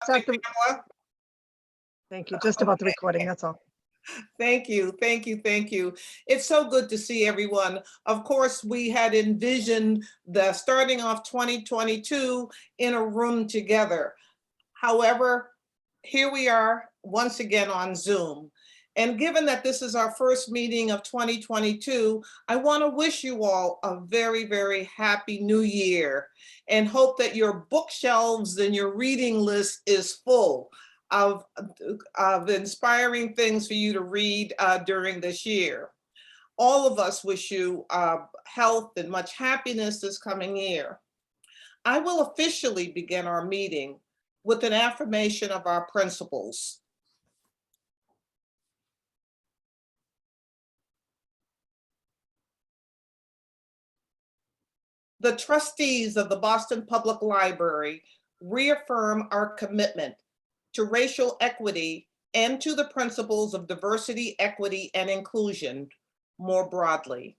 Start the, Pamela. thank you. Just about the recording, that's all. Thank you, thank you, thank you. It's so good to see everyone. Of course, we had envisioned the starting off 2022 in a room together. However, here we are once again on Zoom. And given that this is our first meeting of 2022, I want to wish you all a very, very happy new year and hope that your bookshelves and your reading list is full of inspiring things for you to read during this year. All of us wish you health and much happiness this coming year. I will officially begin our meeting with an affirmation of our principles. The trustees of the Boston Public Library reaffirm our commitment to racial equity and to the principles of diversity, equity, and inclusion more broadly.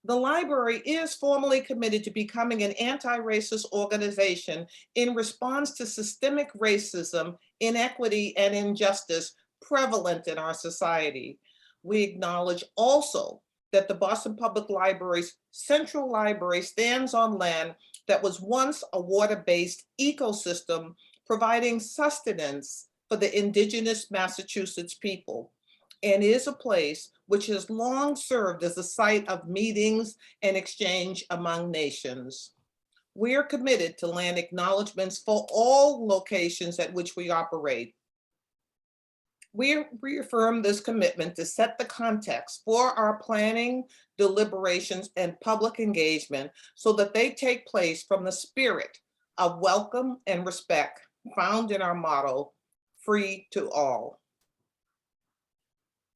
The library is formally committed to becoming an anti-racist organization in response to systemic racism, inequity, and injustice prevalent in our society. We acknowledge also that the Boston Public Library's Central Library stands on land that was once a water-based ecosystem providing sustenance for the indigenous Massachusetts people, and is a place which has long served as a site of meetings and exchange among nations. We are committed to land acknowledgements for all locations at which we operate. We reaffirm this commitment to set the context for our planning, deliberations, and public engagement so that they take place from the spirit of welcome and respect found in our motto, free to all.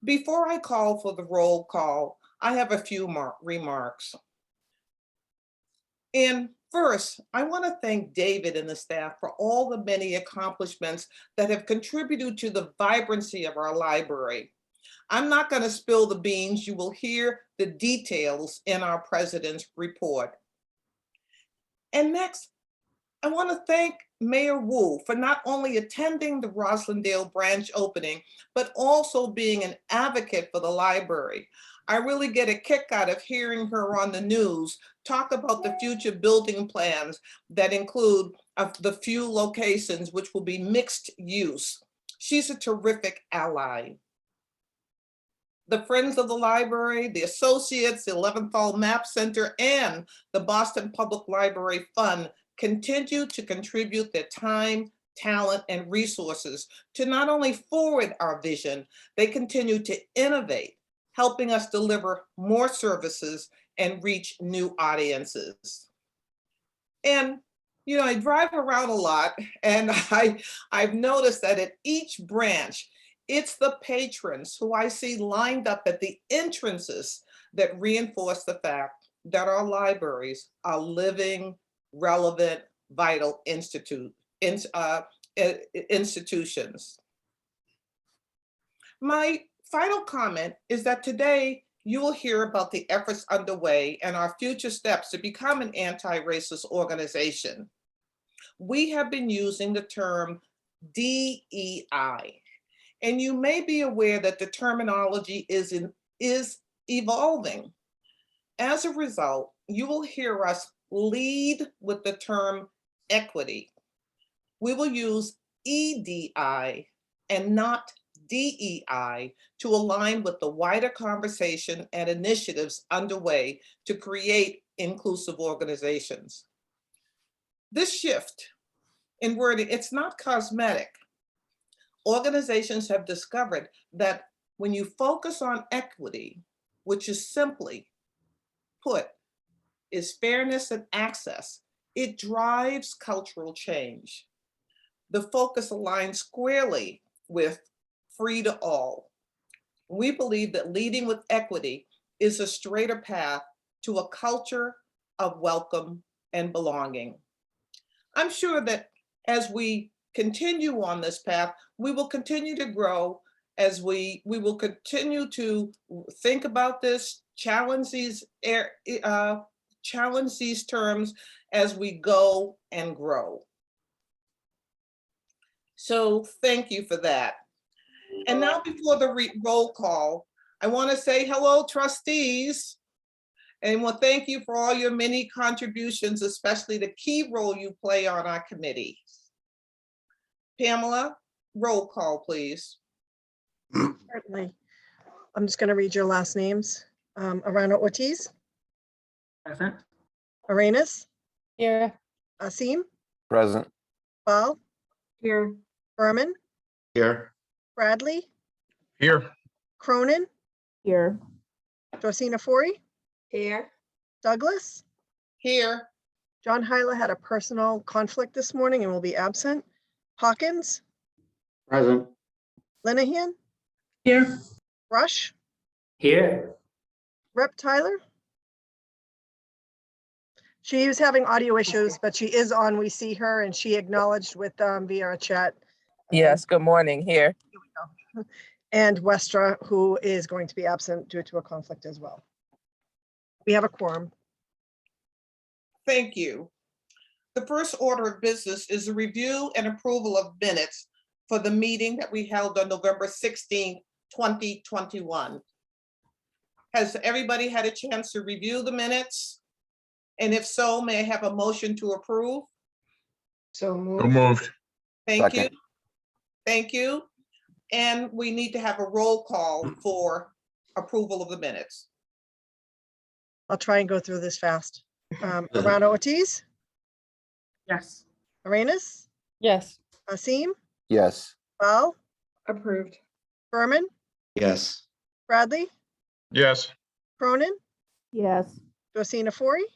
Before I call for the roll call, I have a few remarks. And first, I want to thank David and the staff for all the many accomplishments that have contributed to the vibrancy of our library. I'm not going to spill the beans. You will hear the details in our president's report. And next, I want to thank Mayor Wu for not only attending the Roslindale branch opening, but also being an advocate for the library. I really get a kick out of hearing her on the news talk about the future building plans that include the few locations which will be mixed use. She's a terrific ally. The Friends of the Library, the Associates, the 11th Map Center, and the Boston Public Library Fund continue to contribute their time, talent, and resources to not only forward our vision, they continue to innovate, helping us deliver more services and reach new audiences. And I drive around a lot, and I've noticed that at each branch, it's the patrons who I see lined up at the entrances that reinforce the fact that our libraries are living, relevant, vital institutions. My final comment is that today you will hear about the efforts underway and our future steps to become an anti-racist organization. We have been using the term DEI, and you may be aware that the terminology is evolving. As a result, you will hear us lead with the term equity. We will use EDI and not DEI to align with the wider conversation and initiatives underway to create inclusive organizations. This shift in wording, it's not cosmetic. Organizations have discovered that when you focus on equity, which is simply put, is fairness and access, it drives cultural change. The focus aligns squarely with free to all. We believe that leading with equity is a straighter path to a culture of welcome and belonging. I'm sure that as we continue on this path, we will continue to grow as we will continue to think about this, challenge these terms as we go and grow. So thank you for that. And now before the roll call, I want to say hello, trustees. And want to thank you for all your many contributions, especially the key role you play on our committee. Pamela, roll call, please. Certainly. I'm just going to read your last names. Arana Ortiz, Present. Arenas, Here. Asim, Present. Bal, Here. Berman, Here. Bradley, Here. Cronin, Here. Josina Fori, Here. Douglas. Here. John Hyla had a personal conflict this morning and will be absent. Hawkins, Present. Linehan, Here. Rush, Here. Rep Tyler. She was having audio issues, but she is on. We see her and she acknowledged with via a chat. Yes, good morning here. Here we go. And Westra, who is going to be absent due to a conflict as well. We have a quorum. Thank you. The first order of business is a review and approval of minutes for the meeting that we held on November 16, 2021. Has everybody had a chance to review the minutes? And if so, may I have a motion to approve? So So moved. moved. Thank you. Second. Thank you. And we need to have a roll call for approval of the minutes. I'll try and go through this fast. Arana Ortiz, Yes. Arenas, Yes. Asim, Yes. Bal, Approved. Berman, Yes. Bradley, Yes. Cronin, Yes. Josina Fori,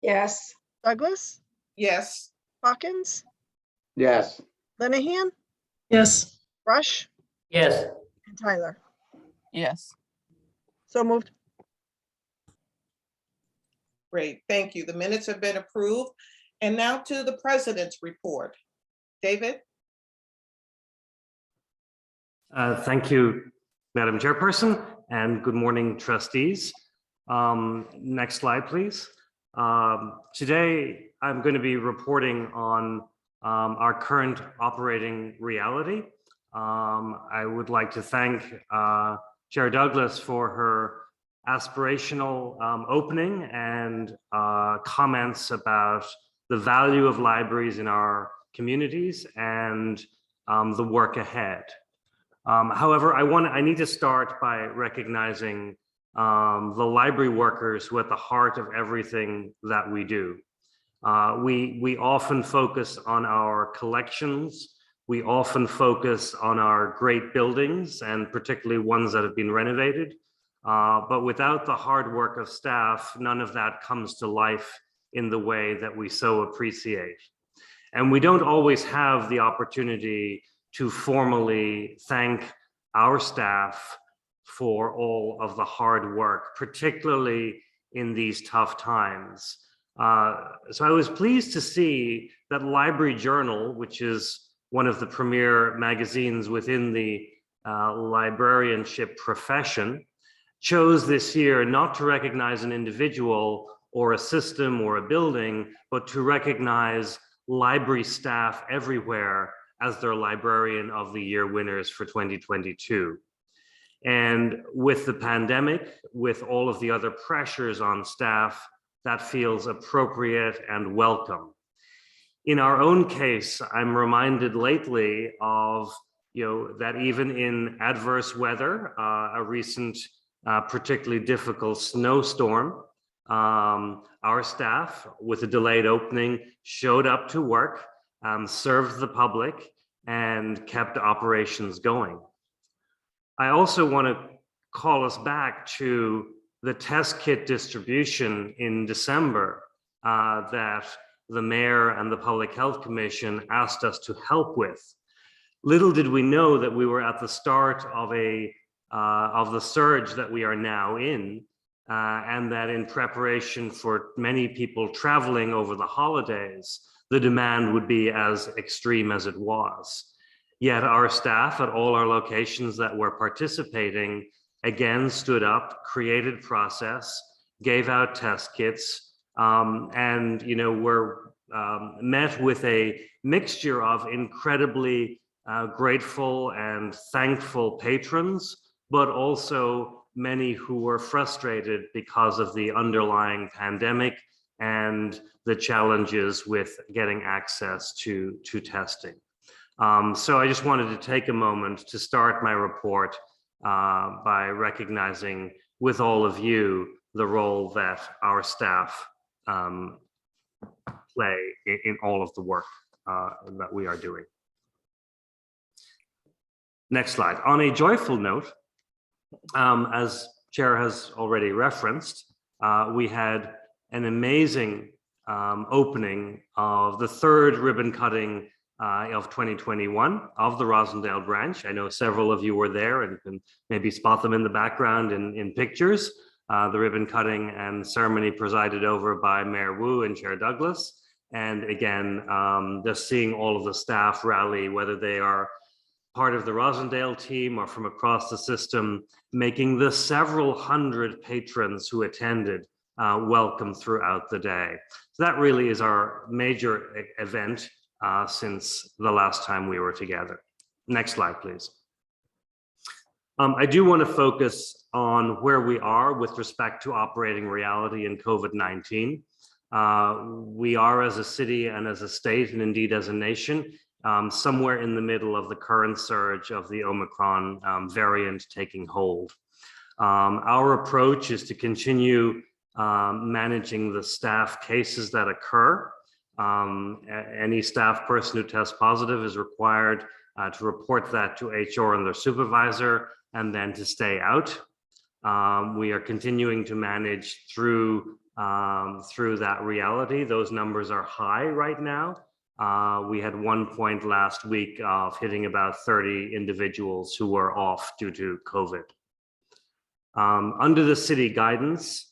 Yes. Douglas, Yes. Hawkins, Yes. Linehan, Yes. Rush, Yes. and Tyler. Yes, So moved. Great, thank you. The minutes have been approved. And now to the president's report. David? Thank you, Madam Chairperson, and good morning, trustees. Next slide, please. Today, I'm going to be reporting on our current operating reality. I would like to thank Chair Douglas for her aspirational opening and comments about the value of libraries in our communities and the work ahead. However, I need to start by recognizing the library workers who are at the heart of everything that we do. We often focus on our collections. We often focus on our great buildings and particularly ones that have been renovated. But without the hard work of staff, none of that comes to life in the way that we so appreciate. And we don't always have the opportunity to formally thank our staff for all of the hard work, particularly in these tough times. So I was pleased to see that Library Journal, which is one of the premier magazines within the librarianship profession, chose this year not to recognize an individual or a system or a building, but to recognize library staff everywhere as their Librarian of the Year winners for 2022. And with the pandemic, with all of the other pressures on staff, that feels appropriate and welcome. In our own case, I'm reminded lately of, that even in adverse weather, a recent particularly difficult snowstorm, our staff, with a delayed opening, showed up to work, served the public, and kept operations going. I also want to call us back to the test kit distribution in December that the mayor and the Public Health Commission asked us to help with. Little did we know that we were at the start of the surge that we are now in, and that in preparation for many people traveling over the holidays, the demand would be as extreme as it was. Yet our staff at all our locations that were participating again stood up, created process, gave out test kits, and were met with a mixture of incredibly grateful and thankful patrons, but also many who were frustrated because of the underlying pandemic and the challenges with getting access to testing. So I just wanted to take a moment to start my report by recognizing with all of you the role that our staff play in all of the work that we are doing. Next slide. On a joyful note, as Chair has already referenced, we had an amazing opening of the third ribbon cutting of 2021 of the Rosendale branch. I know several of you were there and can maybe spot them in the background in pictures. The ribbon cutting and ceremony presided over by Mayor Wu and Chair Douglas. And again, just seeing all of the staff rally, whether they are part of the Rosendale team or from across the system, making the several hundred patrons who attended welcome throughout the day. So that really is our major event since the last time we were together. Next slide, please. I do want to focus on where we are with respect to operating reality in COVID-19. We are, as a city and as a state, and indeed as a nation, somewhere in the middle of the current surge of the Omicron variant taking hold. Our approach is to continue managing the staff cases that occur. Any staff person who tests positive is required to report that to HR and their supervisor, and then to stay out. We are continuing to manage through that reality. Those numbers are high right now. We had one point last week of hitting about 30 individuals who were off due to COVID. Under the city guidance,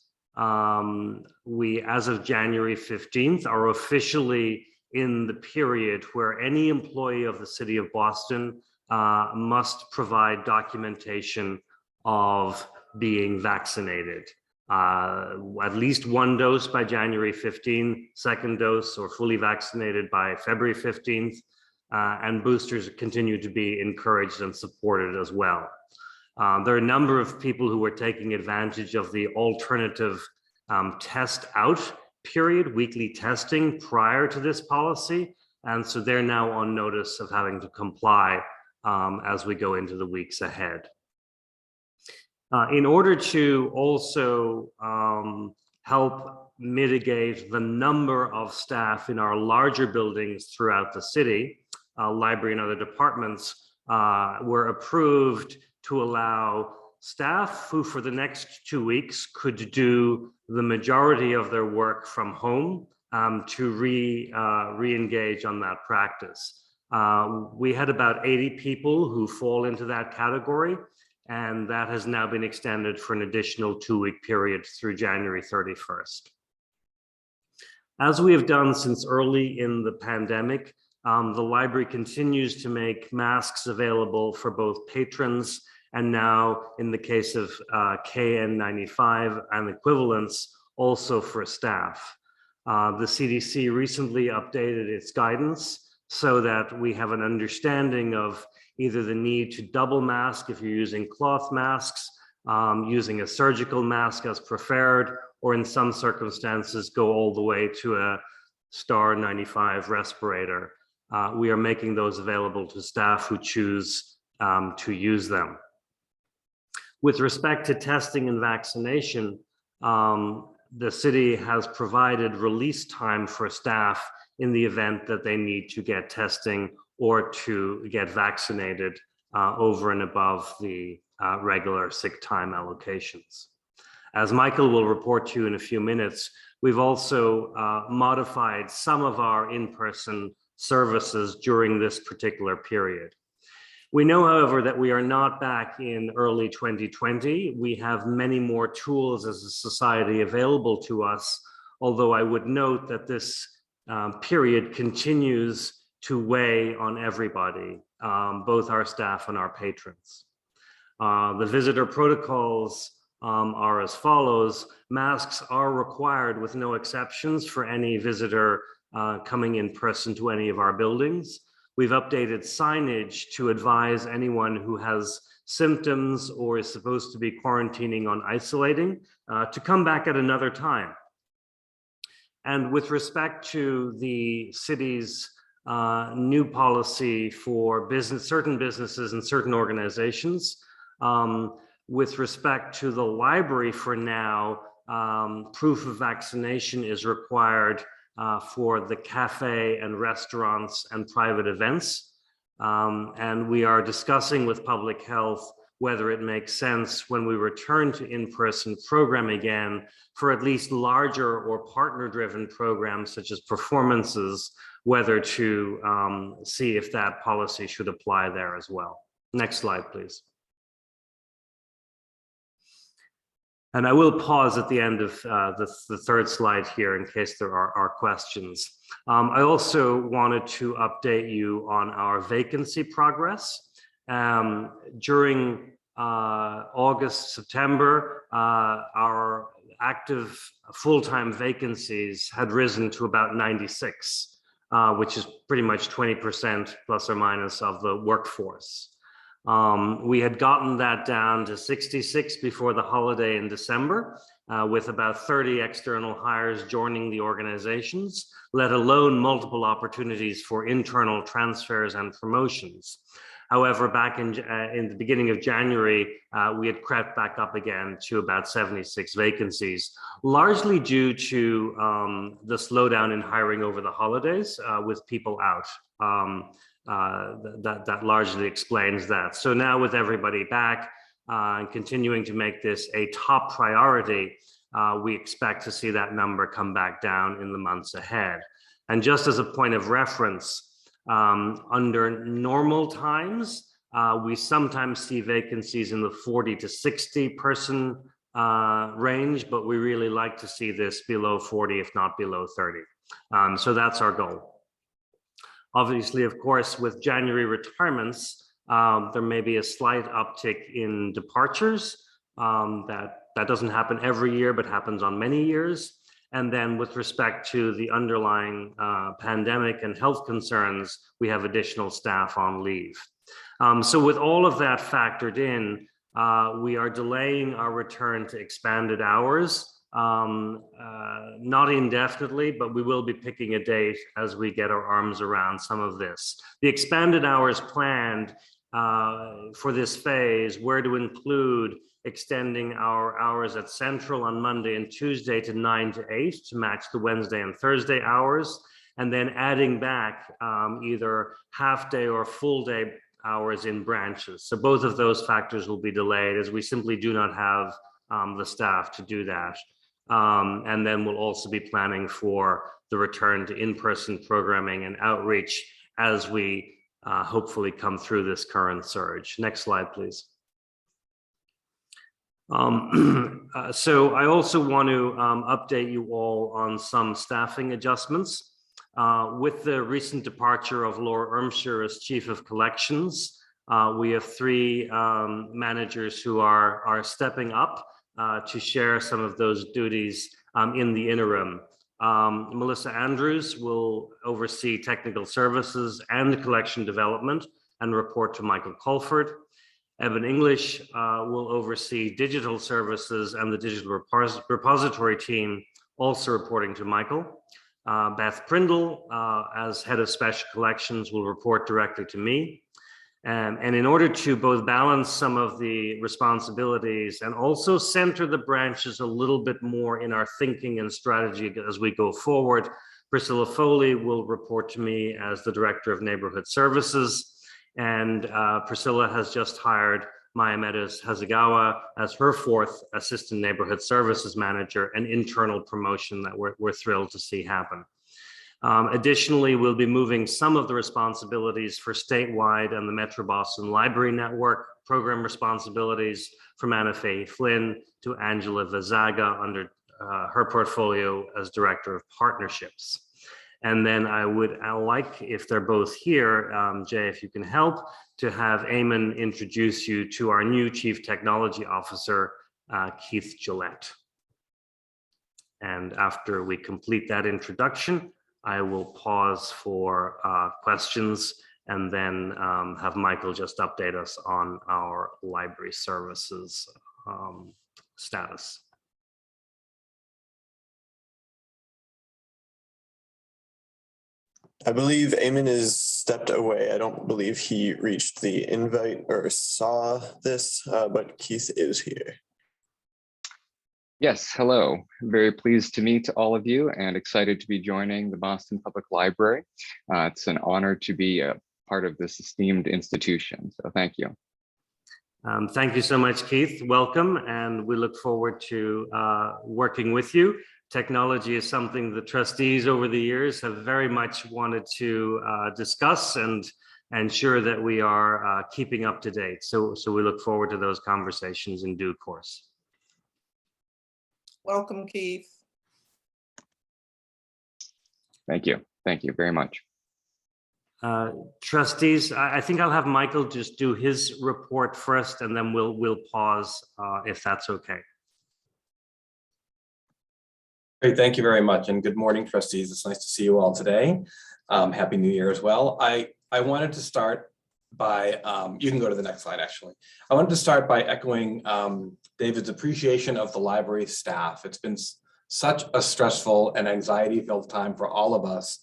we, as of January 15th, are officially in the period where any employee of the City of Boston must provide documentation of being vaccinated. At least one dose by January 15th, second dose or fully vaccinated by February 15th, and boosters continue to be encouraged and supported as well. There are a number of people who are taking advantage of the alternative test out period, weekly testing prior to this policy, and so they're now on notice of having to comply as we go into the weeks ahead. In order to also help mitigate the number of staff in our larger buildings throughout the city, library and other departments were approved to allow staff who for the next 2 weeks could do the majority of their work from home to re-engage on that practice. We had about 80 people who fall into that category, and that has now been extended for an additional 2-week period through January 31st. As we have done since early in the pandemic, the library continues to make masks available for both patrons and now, in the case of KN95 and equivalents, also for staff. The CDC recently updated its guidance so that we have an understanding of either the need to double mask if you're using cloth masks, using a surgical mask as preferred, or in some circumstances go all the way to a Star 95 respirator. We are making those available to staff who choose to use them. With respect to testing and vaccination, the city has provided release time for staff in the event that they need to get testing or to get vaccinated over and above the regular sick time allocations. As Michael will report to you in a few minutes, we've also modified some of our in-person services during this particular period. We know, however, that we are not back in early 2020. We have many more tools as a society available to us, although I would note that this period continues to weigh on everybody, both our staff and our patrons. The visitor protocols are as follows. Masks are required with no exceptions for any visitor coming in person to any of our buildings. We've updated signage to advise anyone who has symptoms or is supposed to be quarantining on isolating to come back at another time. And with respect to the city's new policy for certain businesses and certain organizations, with respect to the library for now, proof of vaccination is required for the cafe and restaurants and private events. And we are discussing with public health whether it makes sense when we return to in-person program again for at least larger or partner-driven programs such as performances, whether to see if that policy should apply there as well. Next slide, please. And I will pause at the end of the third slide here in case there are questions. I also wanted to update you on our vacancy progress. During August, September, our active full-time vacancies had risen to about 96, which is pretty much 20% plus or minus of the workforce. We had gotten that down to 66 before the holiday in December, with about 30 external hires joining the organizations, let alone multiple opportunities for internal transfers and promotions. However, back in the beginning of January, we had crept back up again to about 76 vacancies, largely due to the slowdown in hiring over the holidays with people out. That largely explains that. So now with everybody back and continuing to make this a top priority, we expect to see that number come back down in the months ahead. And just as a point of reference, under normal times, we sometimes see vacancies in the 40 to 60 person range, but we really like to see this below 40, if not below 30. So that's our goal. Obviously, of course, with January retirements, there may be a slight uptick in departures. That doesn't happen every year, but happens on many years. And then with respect to the underlying pandemic and health concerns, we have additional staff on leave. So with all of that factored in, we are delaying our return to expanded hours, not indefinitely, but we will be picking a date as we get our arms around some of this. The expanded hours planned for this phase were to include extending our hours at Central on Monday and Tuesday to 9 to 8 to match the Wednesday and Thursday hours, and then adding back either half-day or full-day hours in branches. So both of those factors will be delayed as we simply do not have the staff to do that. And then we'll also be planning for the return to in-person programming and outreach as we hopefully come through this current surge. Next slide, please. So I also want to update you all on some staffing adjustments. With the recent departure of Laura Ermshire as Chief of Collections, we have 3 managers who are stepping up to share some of those duties in the interim. Melissa Andrews will oversee technical services and collection development and report to Michael Colford. Evan English will oversee digital services and the digital repository team, also reporting to Michael. Beth Prindle, as head of special collections, will report directly to me. And in order to both balance some of the responsibilities and also center the branches a little bit more in our thinking and strategy as we go forward, Priscilla Foley will report to me as the Director of Neighborhood Services. And Priscilla has just hired Maya Meadows Hasegawa as her 4th Assistant Neighborhood Services Manager, an internal promotion that we're thrilled to see happen. Additionally, we'll be moving some of the responsibilities for statewide and the Metro Boston Library Network program responsibilities from Anna Faye Flynn to Angela Vazaga under her portfolio as Director of Partnerships. And then I would like, if they're both here, Jay, if you can help, to have Eamon introduce you to our new Chief Technology Officer, Keith Gillette. And after we complete that introduction, I will pause for questions and then have Michael just update us on our library services status. I believe Eamon is stepped away. I don't believe he reached the invite or saw this, but Keith is here. Yes, hello. Very pleased to meet all of you and excited to be joining the Boston Public Library. It's an honor to be a part of this esteemed institution, so thank you. Thank you so much, Keith. Welcome, and we look forward to working with you. Technology is something the trustees over the years have very much wanted to discuss and ensure that we are keeping up to date. So we look forward to those conversations in due course. Welcome, Keith. Thank you. Thank you very much. Trustees, I think I'll have Michael just do his report first, and then we'll pause if that's okay. Great, thank you very much, and good morning, trustees. It's nice to see you all today. Happy New Year as well. I wanted to start by, you can go to the next slide actually. I wanted to start by echoing David's appreciation of the library staff. It's been such a stressful and anxiety-filled time for all of us.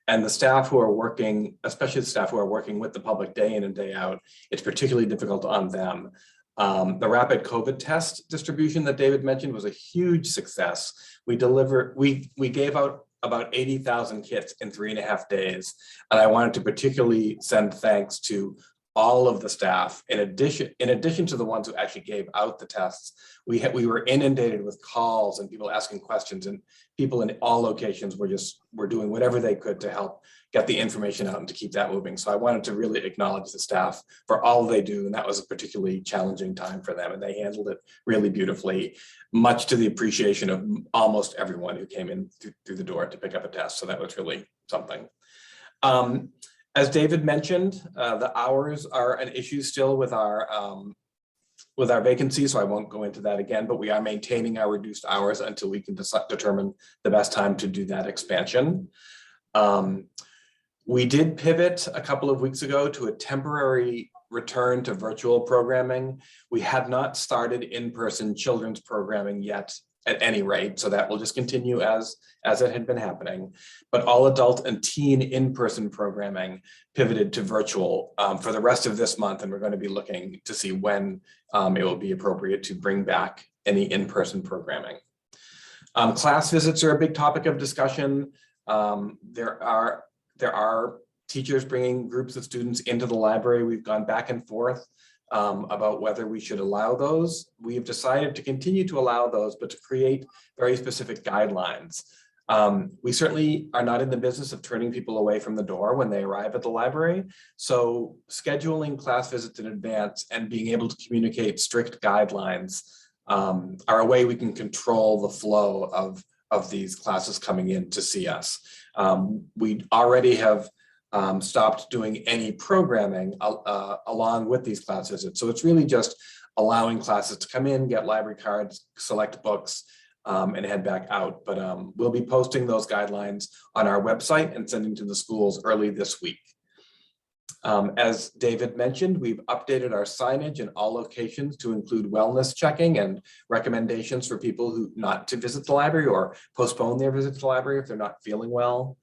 And the staff who are working, especially the staff who are working with the public day in and day out, it's particularly difficult on them. The rapid COVID test distribution that David mentioned was a huge success. We gave out about 80,000 kits in 3.5 days. And I wanted to particularly send thanks to all of the staff. In addition to the ones who actually gave out the tests, we were inundated with calls and people asking questions, and people in all locations were doing whatever they could to help get the information out and to keep that moving. So I wanted to really acknowledge the staff for all they do, and that was a particularly challenging time for them, and they handled it really beautifully, much to the appreciation of almost everyone who came in through the door to pick up a test. So that was really something. As David mentioned, the hours are an issue still with our vacancy, so I won't go into that again, but we are maintaining our reduced hours until we can determine the best time to do that expansion. We did pivot a couple of weeks ago to a temporary return to virtual programming. We have not started in-person children's programming yet at any rate, so that will just continue as it had been happening. But all adult and teen in-person programming pivoted to virtual for the rest of this month, and we're going to be looking to see when it will be appropriate to bring back any in-person programming. Class visits are a big topic of discussion. There are teachers bringing groups of students into the library. We've gone back and forth about whether we should allow those. We have decided to continue to allow those, but to create very specific guidelines. We certainly are not in the business of turning people away from the door when they arrive at the library. So scheduling class visits in advance and being able to communicate strict guidelines are a way we can control the flow of these classes coming in to see us. We already have stopped doing any programming along with these class visits. So it's really just allowing classes to come in, get library cards, select books, and head back out. But we'll be posting those guidelines on our website and sending to the schools early this week. As David mentioned, we've updated our signage in all locations to include wellness checking and recommendations for people who not to visit the library or postpone their visit to the library if they're not feeling well.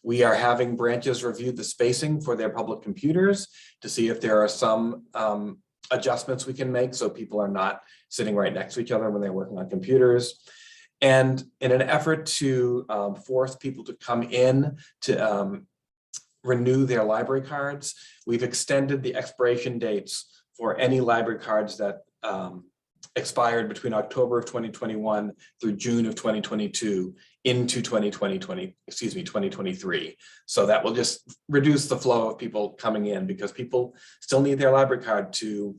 We are having branches review the spacing for their public computers to see if there are some adjustments we can make so people are not sitting right next to each other when they're working on computers. And in an effort to force people to come in to renew their library cards, we've extended the expiration dates for any library cards that expired between October of 2021 through June of 2022 into 2023. So that will just reduce the flow of people coming in because people still need their library card to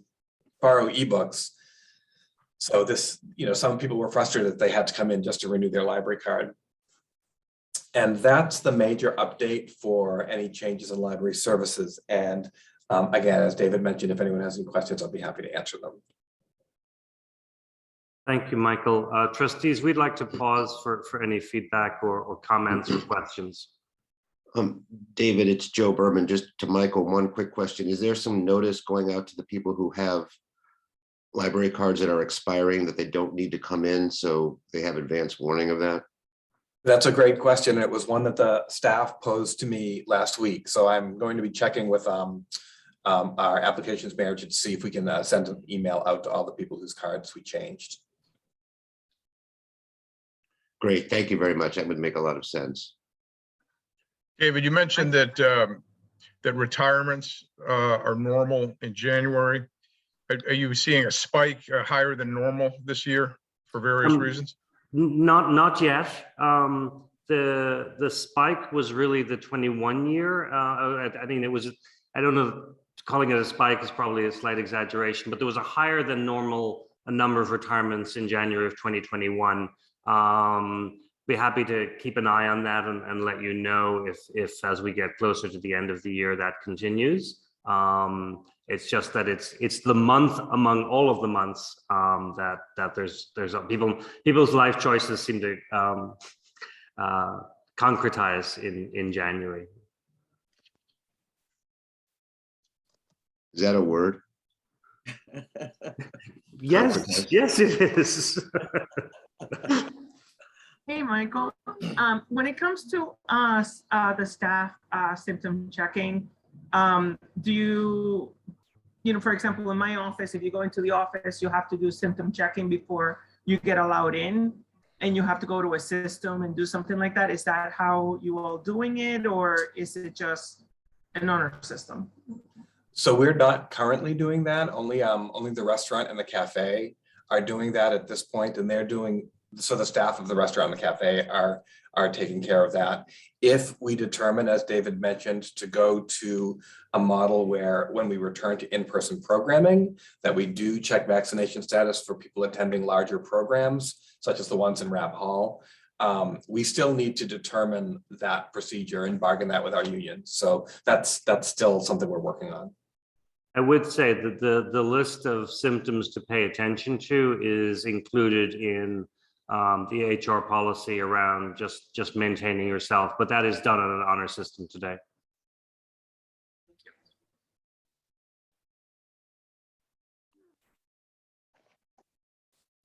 borrow ebooks. So this, some people were frustrated that they had to come in just to renew their library card. And that's the major update for any changes in library services. And again, as David mentioned, if anyone has any questions, I'll be happy to answer them. Thank you, Michael. Trustees, we'd like to pause for any feedback or comments or questions. David, it's Joe Berman. Just to Michael, one quick question. Is there some notice going out to the people who have library cards that are expiring that they don't need to come in, so they have advance warning of that? That's a great question. It was one that the staff posed to me last week. So I'm going to be checking with our applications manager to see if we can send an email out to all the people whose cards we changed. Great, thank you very much. That would make a lot of sense. David, you mentioned that that retirements are normal in January. Are you seeing a spike higher than normal this year for various reasons? Not yet. The spike was really the 21 year. I mean, it was, I don't know, calling it a spike is probably a slight exaggeration, but there was a higher than normal number of retirements in January of 2021. Be happy to keep an eye on that and let you know if as we get closer to the end of the year that continues. It's just that it's the month among all of the months that there's people's life choices seem to concretize in January. Is that a word? Yes, Concretize. yes, it is. Hey, Michael, when it comes to the staff symptom checking, do you know, for example, in my office, if you go into the office, you have to do symptom checking before you get allowed in, and you have to go to a system and do something like that. Is that how you all doing it, or is it just an honor system? So we're not currently doing that. Only the restaurant and the cafe are doing that at this point, and they're doing, so the staff of the restaurant and the cafe are taking care of that. If we determine, as David mentioned, to go to a model where when we return to in-person programming, that we do check vaccination status for people attending larger programs, such as the ones in Rapp Hall, we still need to determine that procedure and bargain that with our union. So that's still something we're working on. I would say that the list of symptoms to pay attention to is included in the HR policy around just maintaining yourself, but that is done on an honor system today.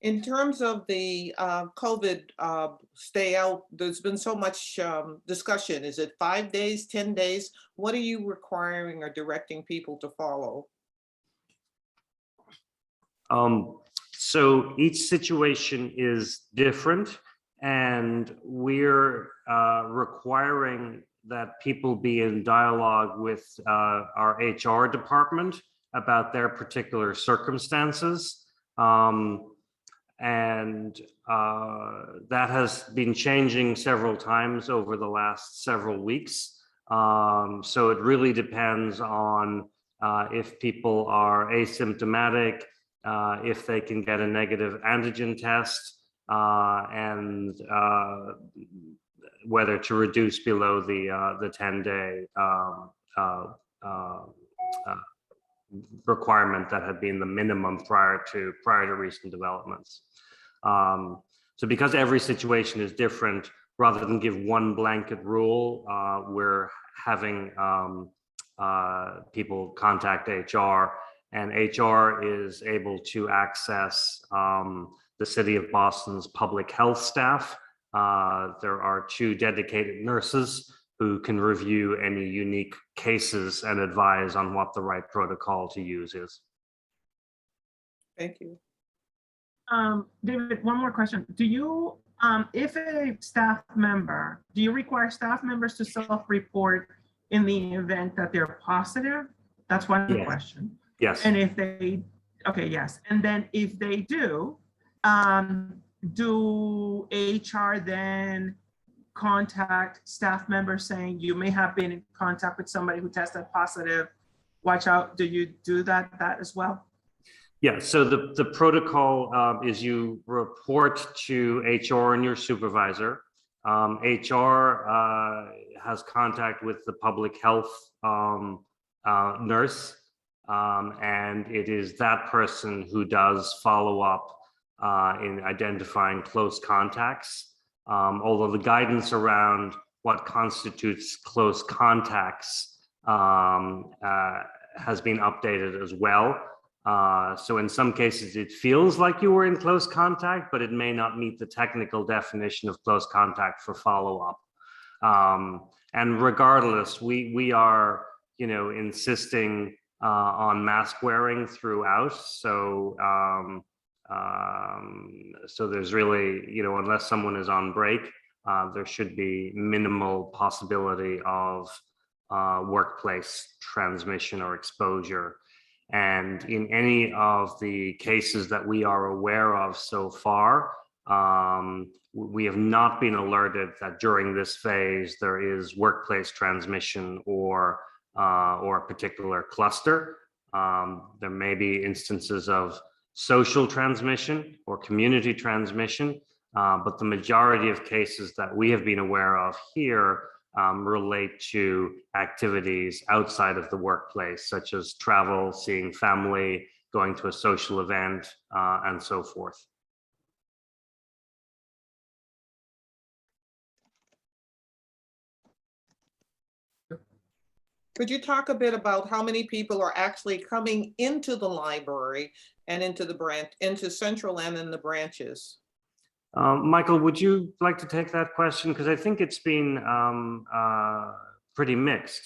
In terms of the COVID stay out, there's been so much discussion. Is it 5 days, 10 days? What are you requiring or directing people to follow? So each situation is different, and we're requiring that people be in dialogue with our HR department about their particular circumstances. And that has been changing several times over the last several weeks. So it really depends on if people are asymptomatic, if they can get a negative antigen test, and whether to reduce below the 10-day requirement that had been the minimum prior to recent developments. So because every situation is different, rather than give one blanket rule, we're having people contact HR, and HR is able to access the City of Boston's public health staff. There are 2 dedicated nurses who can review any unique cases and advise on what the right protocol to use is. Thank you. David, one more question. Do you, if a staff member, do you require staff members to self-report in the event that they're positive? That's one question. Yes. And if they, okay, yes. And then if they do HR then contact staff members saying you may have been in contact with somebody who tested positive, watch out? Do you do that as well? Yeah, so the protocol is you report to HR and your supervisor. HR has contact with the public health nurse, and it is that person who does follow up in identifying close contacts. Although the guidance around what constitutes close contacts has been updated as well. So in some cases, it feels like you were in close contact, but it may not meet the technical definition of close contact for follow-up. And regardless, we are, insisting on mask wearing throughout. So so there's really, unless someone is on break, there should be minimal possibility of workplace transmission or exposure. And in any of the cases that we are aware of so far, we have not been alerted that during this phase there is workplace transmission or a particular cluster. There may be instances of social transmission or community transmission, but the majority of cases that we have been aware of here relate to activities outside of the workplace, such as travel, seeing family, going to a social event, and so forth. Could you talk a bit about how many people are actually coming into the library and into Central and in the branches? Michael, would you like to take that question? Because I think it's been pretty mixed.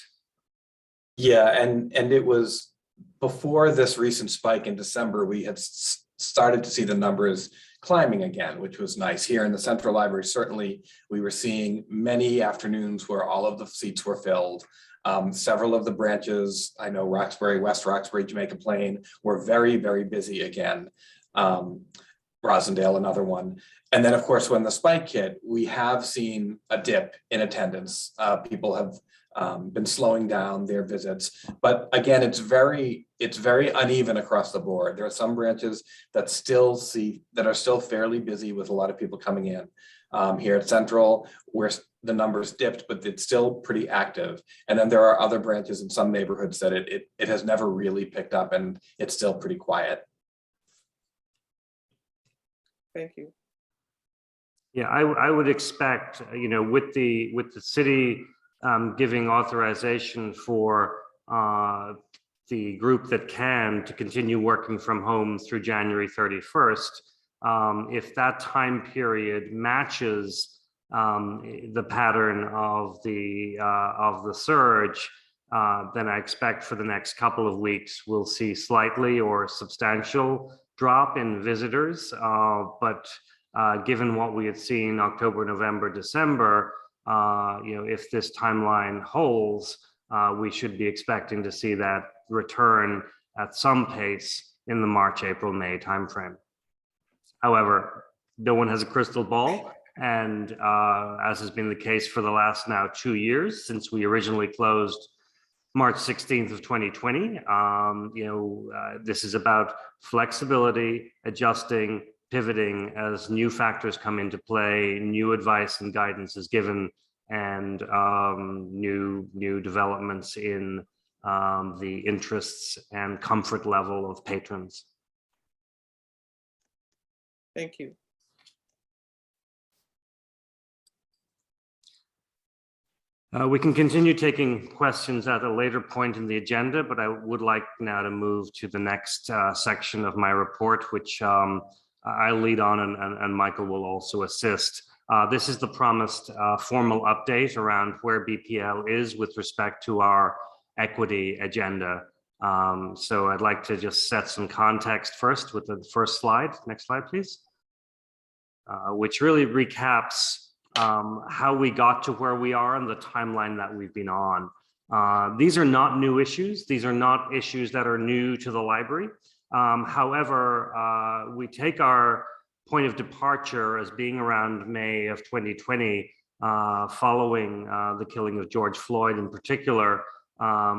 Yeah, and it was before this recent spike in December, we had started to see the numbers climbing again, which was nice. Here in the Central Library, certainly we were seeing many afternoons where all of the seats were filled. Several of the branches, I know Roxbury, West Roxbury, Jamaica Plain, were very, very busy again. Rosendale, another one. And then of course, when the spike hit, we have seen a dip in attendance. People have been slowing down their visits, but again, it's very uneven across the board. There are some branches that are still fairly busy with a lot of people coming in. Here at Central, where the numbers dipped, but it's still pretty active. And then there are other branches in some neighborhoods that it has never really picked up, and it's still pretty quiet. Thank you. Yeah, I would expect, with the city giving authorization for the group that can to continue working from home through January 31st, if that time period matches the pattern of the surge, then I expect for the next couple of weeks we'll see slightly or substantial drop in visitors. But given what we had seen October, November, December, if this timeline holds, we should be expecting to see that return at some pace in the March, April, May timeframe. However, no one has a crystal ball, and as has been the case for the last now 2 years since we originally closed March 16th of 2020, this is about flexibility, adjusting, pivoting as new factors come into play, new advice and guidance is given, and new developments in the interests and comfort level of patrons. Thank you. We can continue taking questions at a later point in the agenda, but I would like now to move to the next section of my report, which I lead on, and Michael will also assist. This is the promised formal update around where BPL is with respect to our equity agenda. So I'd like to just set some context first with the first slide. Next slide, please. Which really recaps how we got to where we are and the timeline that we've been on. These are not new issues. These are not issues that are new to the library. However, we take our point of departure as being around May of 2020, following the killing of George Floyd in particular,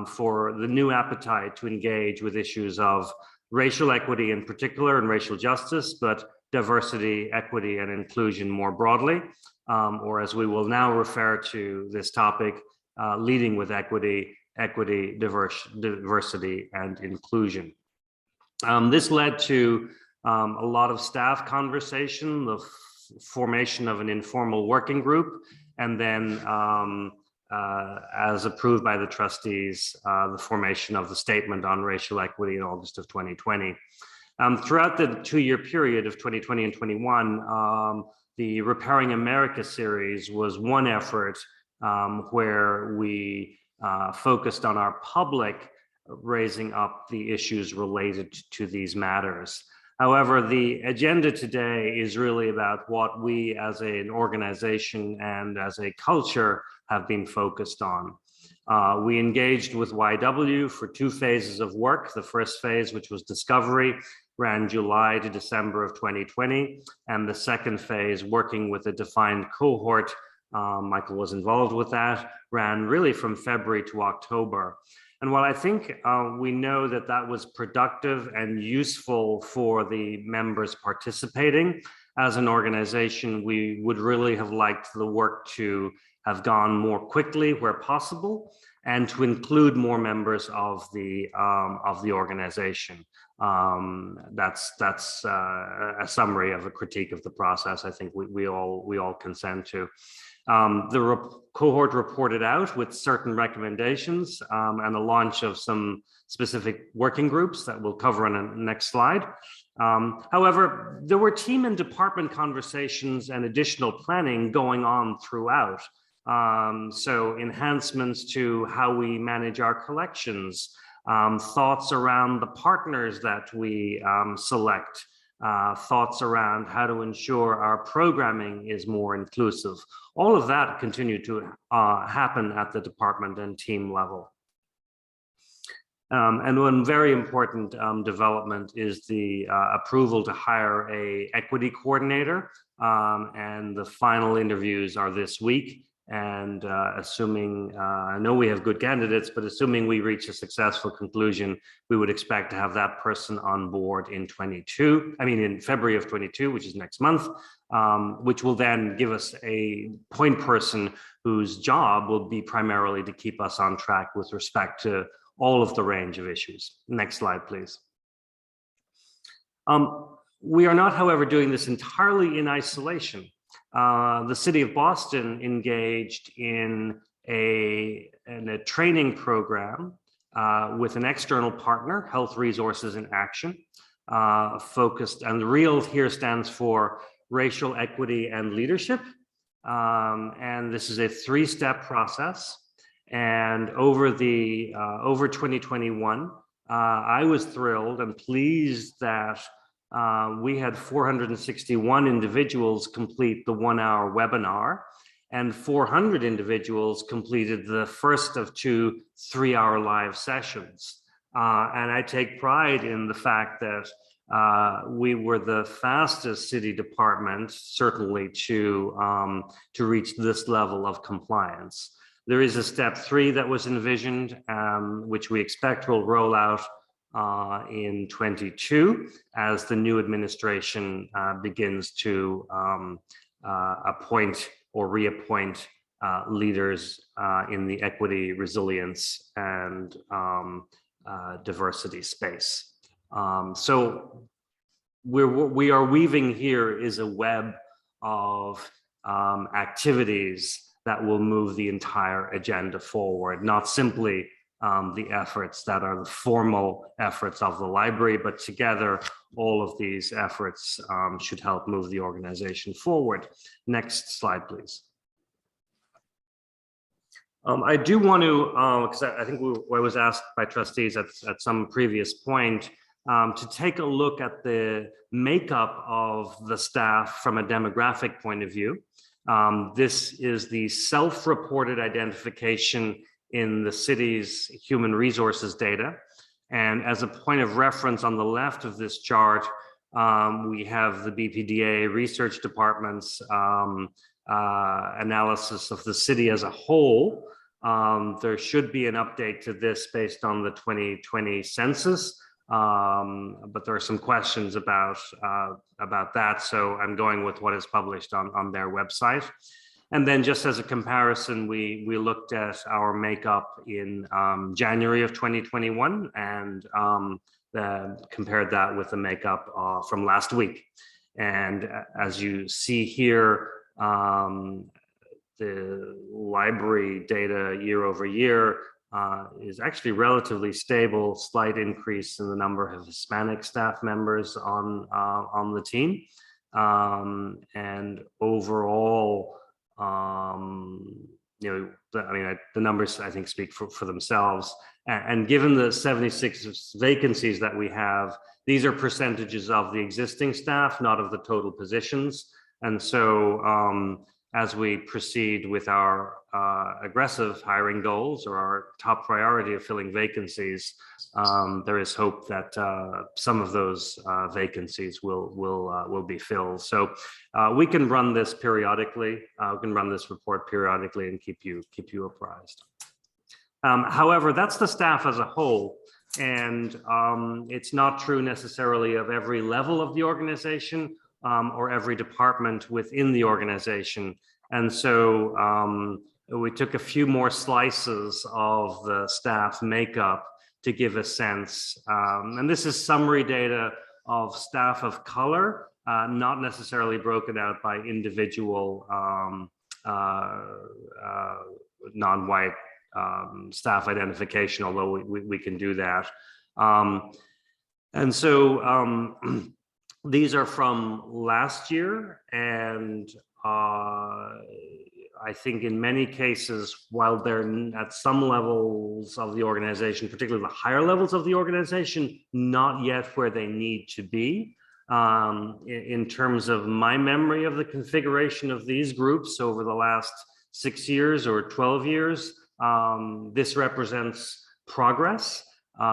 for the new appetite to engage with issues of racial equity in particular and racial justice, but diversity, equity, and inclusion more broadly, or as we will now refer to this topic, leading with equity, diversity, and inclusion. This led to a lot of staff conversation, the formation of an informal working group, and then as approved by the trustees, the formation of the statement on racial equity in August of 2020. Throughout the 2-year period of 2020 and 21, the Repairing America series was one effort where we focused on our public raising up the issues related to these matters. However, the agenda today is really about what we as an organization and as a culture have been focused on. We engaged with YW for 2 phases of work. The first phase, which was discovery, ran July to December of 2020. And the second phase, working with a defined cohort, Michael was involved with that, ran really from February to October. And while I think we know that that was productive and useful for the members participating, as an organization, we would really have liked the work to have gone more quickly where possible and to include more members of the organization. That's a summary of a critique of the process. I think we all consent to. The cohort reported out with certain recommendations and the launch of some specific working groups that we'll cover on the next slide. However, there were team and department conversations and additional planning going on throughout. So enhancements to how we manage our collections, thoughts around the partners that we select, thoughts around how to ensure our programming is more inclusive. All of that continued to happen at the department and team level. And one very important development is the approval to hire an equity coordinator. And the final interviews are this week. And assuming, I know we have good candidates, but assuming we reach a successful conclusion, we would expect to have that person on board in in February of 22, which is next month, which will then give us a point person whose job will be primarily to keep us on track with respect to all of the range of issues. Next slide, please. We are not, however, doing this entirely in isolation. The city of Boston engaged in a training program with an external partner, Health Resources in Action, focused, and the REAL here stands for Racial Equity and Leadership. And this is a 3-step process. And over 2021, I was thrilled and pleased that we had 461 individuals complete the 1-hour webinar, and 400 individuals completed the first of 2 3-hour live sessions. And I take pride in the fact that we were the fastest city department, certainly, to reach this level of compliance. There is a step 3 that was envisioned, which we expect will roll out in 22 as the new administration begins to appoint or reappoint leaders in the equity, resilience, and diversity space. So we are weaving here is a web of activities that will move the entire agenda forward, not simply the efforts that are the formal efforts of the library, but together all of these efforts should help move the organization forward. Next slide, please. I do want to, because I think I was asked by trustees at some previous point, to take a look at the makeup of the staff from a demographic point of view. This is the self-reported identification in the city's human resources data. And as a point of reference on the left of this chart, we have the BPDA research department's analysis of the city as a whole. There should be an update to this based on the 2020 census, but there are some questions about that. So I'm going with what is published on their website. And then just as a comparison, we looked at our makeup in January of 2021 and compared that with the makeup from last week. And as you see here, the library data year over year is actually relatively stable, slight increase in the number of Hispanic staff members on the team. And overall, the numbers I think speak for themselves. And given the 76 vacancies that we have, these are percentages of the existing staff, not of the total positions. And so as we proceed with our aggressive hiring goals or our top priority of filling vacancies, there is hope that some of those vacancies will be filled. So we can run this periodically. We can run this report periodically and keep you apprised. However, that's the staff as a whole, and it's not true necessarily of every level of the organization or every department within the organization. And so we took a few more slices of the staff makeup to give a sense. And this is summary data of staff of color, not necessarily broken out by individual non-white staff identification, although we can do that. And so these are from last year, and I think in many cases, while they're at some levels of the organization, particularly the higher levels of the organization, not yet where they need to be. In terms of my memory of the configuration of these groups over the last 6 years or 12 years, this represents progress. 2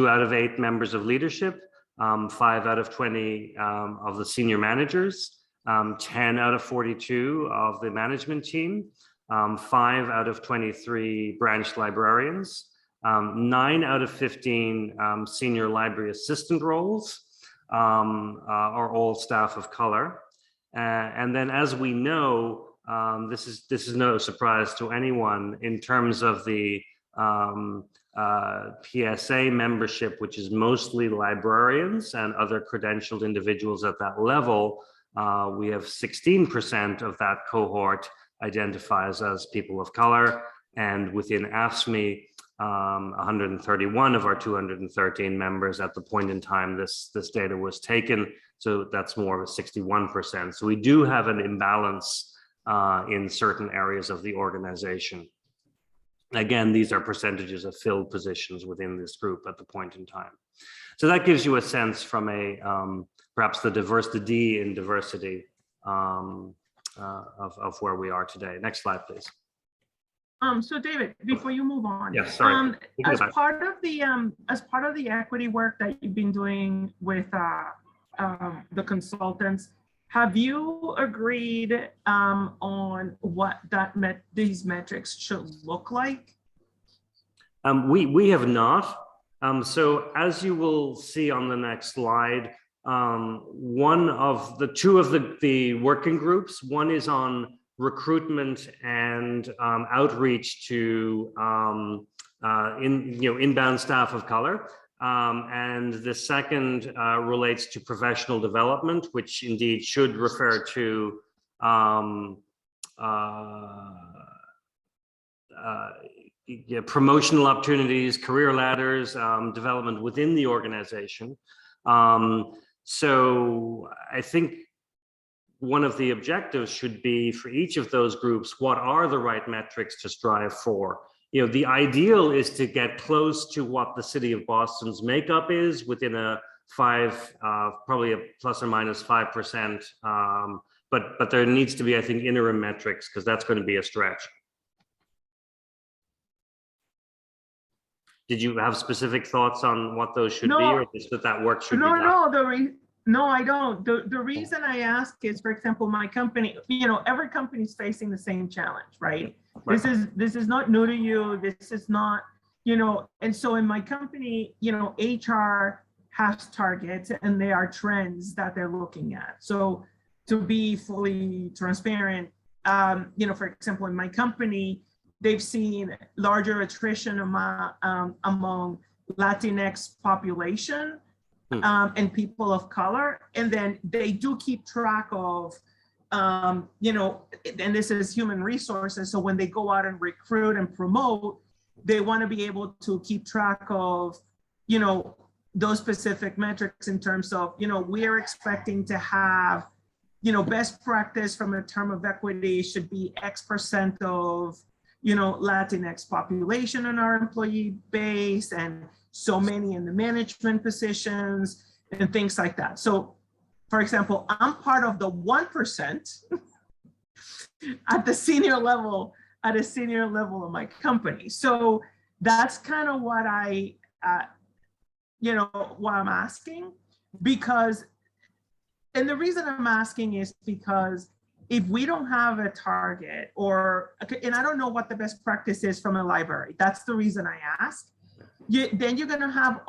out of 8 members of leadership, 5 out of 20 of the senior managers, 10 out of 42 of the management team, 5 out of 23 branch librarians, 9 out of 15 senior library assistant roles are all staff of color. And then, as we know, this is no surprise to anyone in terms of the PSA membership, which is mostly librarians and other credentialed individuals at that level. We have 16% of that cohort identifies as people of color, and within AFSCME, 131 of our 213 members at the point in time this data was taken. So that's more of a 61%. So we do have an imbalance in certain areas of the organization. Again, these are percentages of filled positions within this group at the point in time. So that gives you a sense from a perhaps the D in diversity of where we are today. Next slide, please. So David, before you move on, yes, sorry. As part of the equity work that you've been doing with the consultants, have you agreed on what these metrics should look like? We have not. So as you will see on the next slide, one of the 2 of the working groups, one is on recruitment and outreach to inbound staff of color. And the second relates to professional development, which indeed should refer to promotional opportunities, career ladders, development within the organization. So I think one of the objectives should be for each of those groups, what are the right metrics to strive for? The ideal is to get close to what the city of Boston's makeup is within a probably a plus or minus 5%. But there needs to be, I think, interim metrics, because that's going to be a stretch. Did you have specific thoughts on what those should be, or just that work should be done? No, I don't. The reason I ask is, for example, my company, every company is facing the same challenge, right? This is not new to you. This is not, and so in my company, HR has targets and there are trends that they're looking at. So to be fully transparent, for example, in my company, they've seen larger attrition among Latinx population and people of color. And then they do keep track of, you know, and this is human resources. So when they go out and recruit and promote, they want to be able to keep track of, you know, those specific metrics in terms of, you know, we're expecting to have, you know, best practice from a term of equity should be X% of, you know, Latinx population in our employee base, and so many in the management positions and things like that. So, for example, I'm part of the 1% at the senior level, at a senior level of my company. So that's kind of what I, you know, what I'm asking, because, and the reason I'm asking is because if we don't have a target, or, and I don't know what the best practice is from a library, that's the reason I ask. Then you're gonna have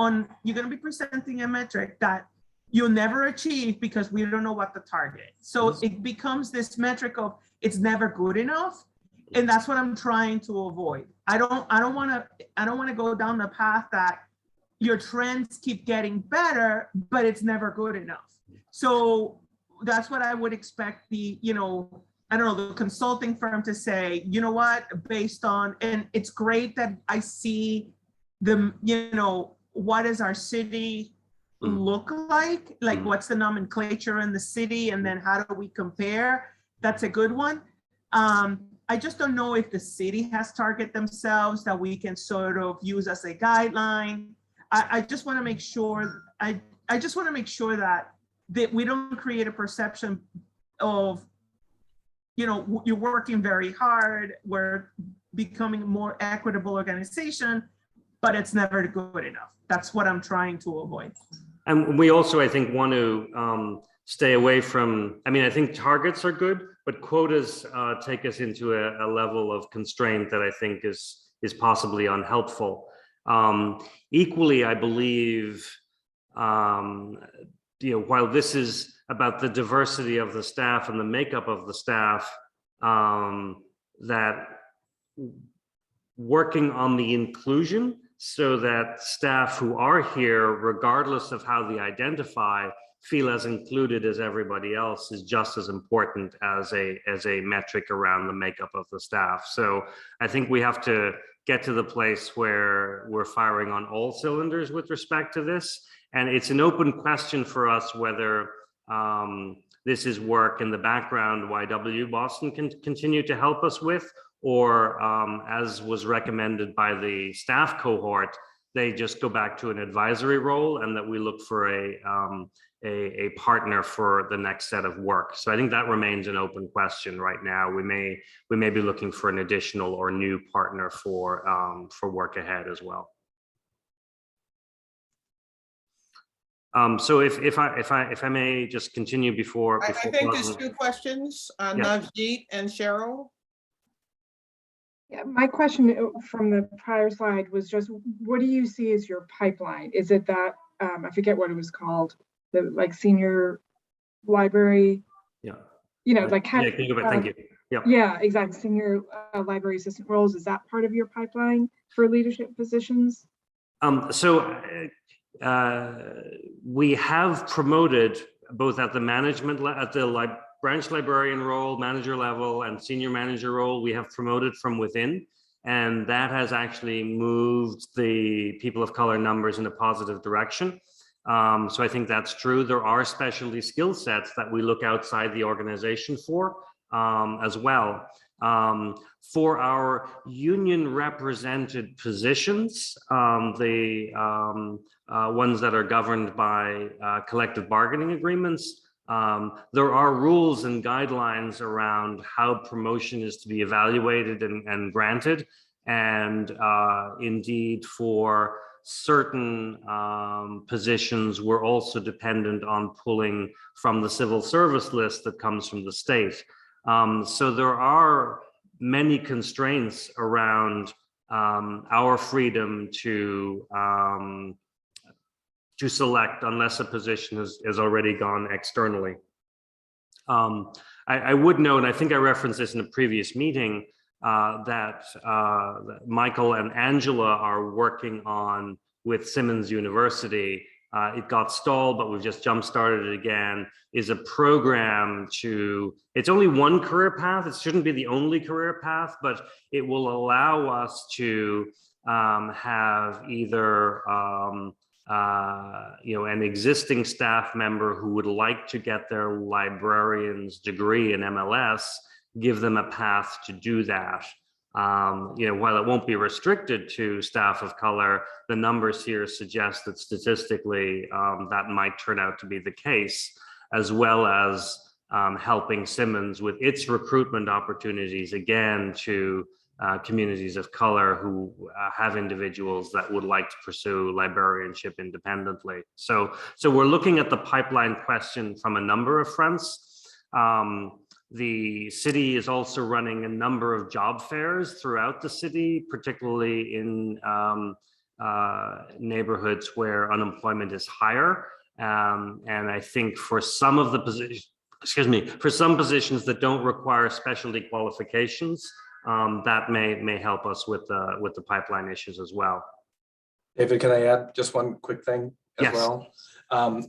you're gonna be presenting a metric that you'll never achieve because we don't know what the target. So it becomes this metric of it's never good enough. And that's what I'm trying to avoid. I don't wanna go down the path that your trends keep getting better, but it's never good enough. So that's what I would expect the, you know, I don't know, the consulting firm to say, you know what, based on, and it's great that I see the, you know, what does our city look like? Like what's the nomenclature in the city, and then how do we compare? That's a good one. I just don't know if the city has target themselves that we can sort of use as a guideline. I just want to make sure, I just want to make sure that we don't create a perception of, you know, you're working very hard, we're becoming a more equitable organization, but it's never good enough. That's what I'm trying to avoid. And we also, I think, want to stay away from, I mean, I think targets are good, but quotas take us into a level of constraint that I think is possibly unhelpful. Equally, I believe, you know, while this is about the diversity of the staff and the makeup of the staff, that working on the inclusion so that staff who are here, regardless of how they identify, feel as included as everybody else is just as important as a metric around the makeup of the staff. So I think we have to get to the place where we're firing on all cylinders with respect to this. And it's an open question for us whether this is work in the background YW Boston can continue to help us with, or as was recommended by the staff cohort, they just go back to an advisory role and that we look for a partner for the next set of work. So I think that remains an open question right now. We may be looking for an additional or new partner for work ahead as well. So if I may just continue before I think there's two questions, Navjeet and Cheryl. Yeah, my question from the prior slide was just, what do you see as your pipeline? Is it that, I forget what it was called, the like senior library? Yeah. You know, like yeah, can you go back? Thank you. Yeah. Yeah, exactly. Senior library assistant roles. Is that part of your pipeline for leadership positions? We have promoted both at the management, at the branch librarian role, manager level, and senior manager role. We have promoted from within, and that has actually moved the people of color numbers in a positive direction. So I think that's true. There are specialty skill sets that we look outside the organization for as well. For our union represented positions, the ones that are governed by collective bargaining agreements, there are rules and guidelines around how promotion is to be evaluated and granted. And indeed, for certain positions, we're also dependent on pulling from the civil service list that comes from the state. So there are many constraints around our freedom to select unless a position has already gone externally. I would note, and I think I referenced this in a previous meeting, that Michael and Angela are working on with Simmons University it got stalled, but we've just jump started it again, is a program to, it's only one career path. It shouldn't be the only career path, but it will allow us to have either an existing staff member who would like to get their librarian's degree in MLS, give them a path to do that. While it won't be restricted to staff of color, the numbers here suggest that statistically that might turn out to be the case, as well as helping Simmons with its recruitment opportunities, again, to communities of color who have individuals that would like to pursue librarianship independently. So we're looking at the pipeline question from a number of fronts. The city is also running a number of job fairs throughout the city, particularly in neighborhoods where unemployment is higher. And I think for some of the positions, for some positions that don't require specialty qualifications, that may help us with the pipeline issues as well. David, can I add just one quick thing as Yes. well?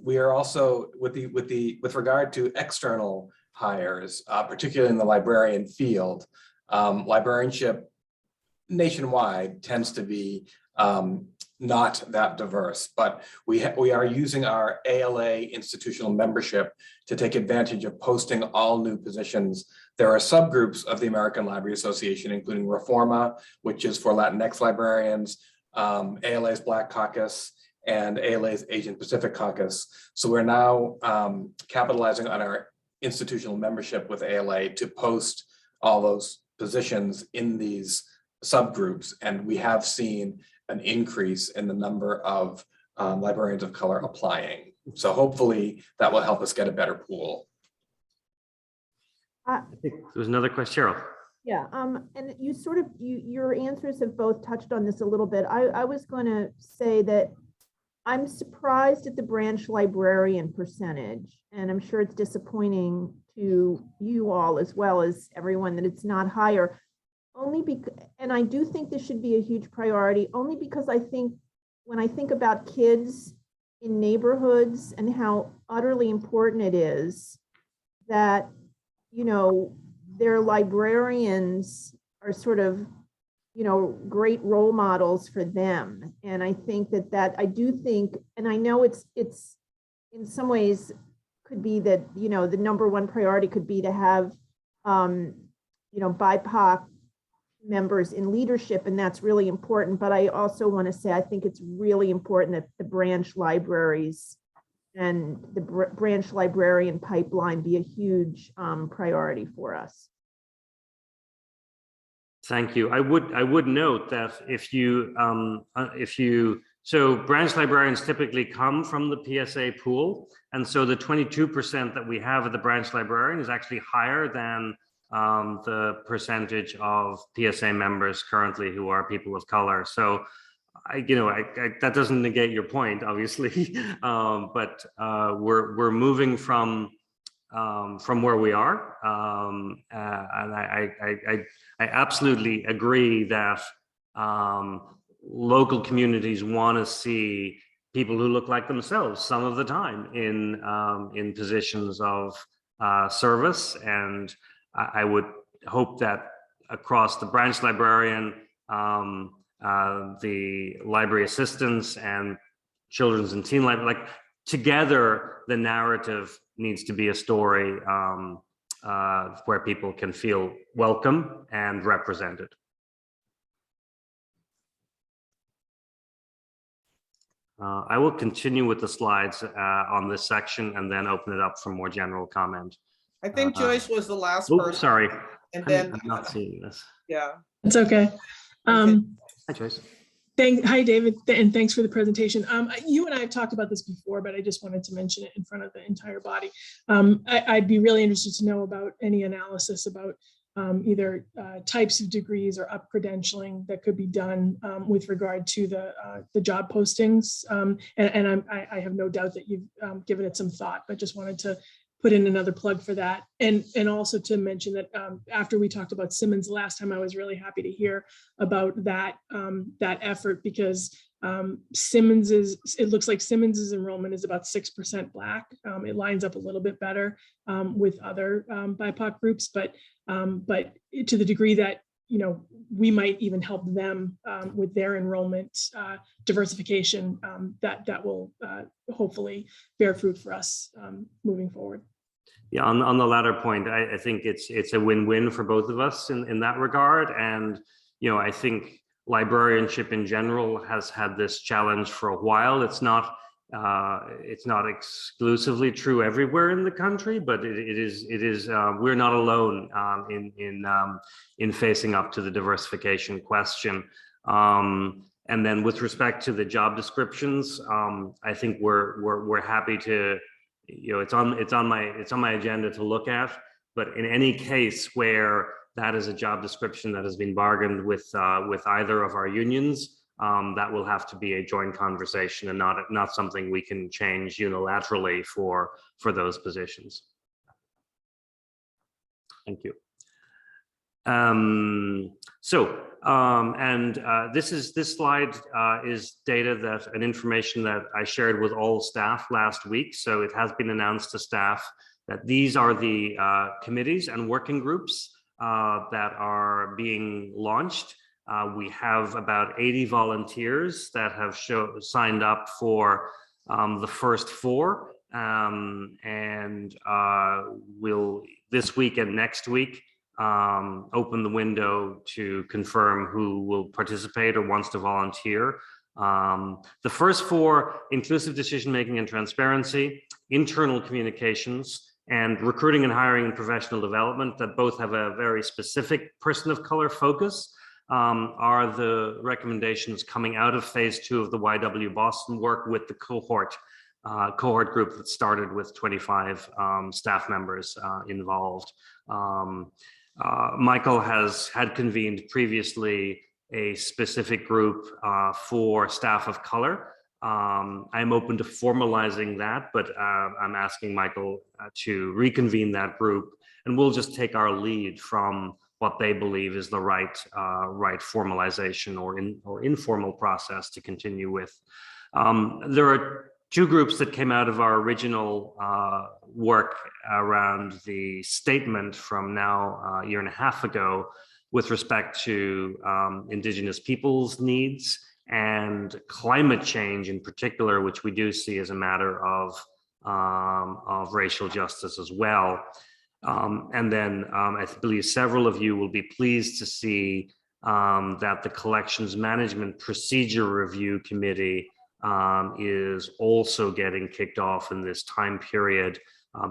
We are also with regard to external hires, particularly in the librarian field. Librarianship nationwide tends to be not that diverse, but we are using our ALA institutional membership to take advantage of posting all new positions. There are subgroups of the American Library Association, including Reforma, which is for Latinx librarians, ALA's Black Caucus, and ALA's Asian Pacific Caucus. So we're now capitalizing on our institutional membership with ALA to post all those positions in these subgroups. And we have seen an increase in the number of librarians of color applying. So hopefully that will help us get a better pool. I think there was another question, Cheryl. Yeah, and you sort of, your answers have both touched on this a little bit. I was going to say that I'm surprised at the branch librarian percentage, and I'm sure it's disappointing to you all as well as everyone that it's not higher. Only because, and I do think this should be a huge priority, only because I think when I think about kids in neighborhoods and how utterly important it is that, their librarians are sort of, great role models for them. And I think that I do think, and I know it's in some ways could be that, the number one priority could be to have, BIPOC members in leadership, and that's really important. But I also want to say, I think it's really important that the branch libraries and the branch librarian pipeline be a huge priority for us. Thank you. I would note that so branch librarians typically come from the PSA pool, and so the 22% that we have of the branch librarian is actually higher than the percentage of PSA members currently who are people of color. So that doesn't negate your point, obviously, but we're moving from where we are, and I absolutely agree that local communities want to see people who look like themselves some of the time in positions of service, and I would hope that across the branch librarian, the library assistants, and children's and teen library, together, the narrative needs to be a story where people can feel welcome and represented. I will continue with the slides on this section and then open it up for more general comment. I think Joyce was the last person. Sorry. And then I'm not seeing this. Yeah. It's okay. Hi, Joyce. Hi, David, and thanks for the presentation. You and I have talked about this before, but I just wanted to mention it in front of the entire body. I'd be really interested to know about any analysis about either types of degrees or up credentialing that could be done with regard to the job postings. And I have no doubt that you've given it some thought, but just wanted to put in another plug for that. And also to mention that after we talked about Simmons last time, I was really happy to hear about that, that effort, because it looks like Simmons's enrollment is about 6% Black. It lines up a little bit better with other BIPOC groups, but to the degree that, you know, we might even help them with their enrollment diversification, that will hopefully bear fruit for us moving forward. Yeah, on the latter point, I think it's a win-win for both of us in that regard. And, you know, I think librarianship in general has had this challenge for a while. It's not exclusively true everywhere in the country, but it is we're not alone in facing up to the diversification question. And then with respect to the job descriptions, I think we're happy to, you know, it's on my agenda to look at. But in any case where that is a job description that has been bargained with either of our unions, that will have to be a joint conversation and not something we can change unilaterally for those positions. Thank you. This slide is data and information that I shared with all staff last week. So it has been announced to staff that these are the committees and working groups that are being launched. We have about 80 volunteers that have signed up for the first 4, and we'll this week and next week open the window to confirm who will participate or wants to volunteer. The first 4, inclusive decision-making and transparency, internal communications, and recruiting and hiring and professional development, that both have a very specific person of color focus, are the recommendations coming out of phase 2 of the YW Boston work with the cohort group that started with 25 staff members involved. Michael had convened previously a specific group for staff of color. I'm open to formalizing that, but I'm asking Michael to reconvene that group, and we'll just take our lead from what they believe is the right formalization or informal process to continue with. There are 2 groups that came out of our original work around the statement from now a year and a half ago with respect to Indigenous peoples' needs and climate change in particular, which we do see as a matter of racial justice as well. And then I believe several of you will be pleased to see that the Collections Management Procedure Review Committee is also getting kicked off in this time period.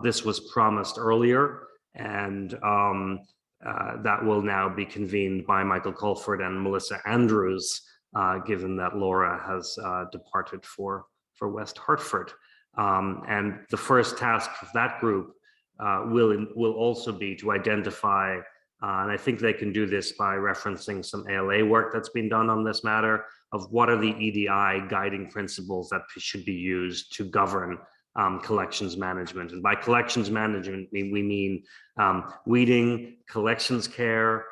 This was promised earlier, and that will now be convened by Michael Colford and Melissa Andrews, given that Laura has departed for West Hartford. And the first task of that group will also be to identify, and I think they can do this by referencing some ALA work that's been done on this matter, of what are the EDI guiding principles that should be used to govern collections management. And by collections management, we mean weeding, collections care,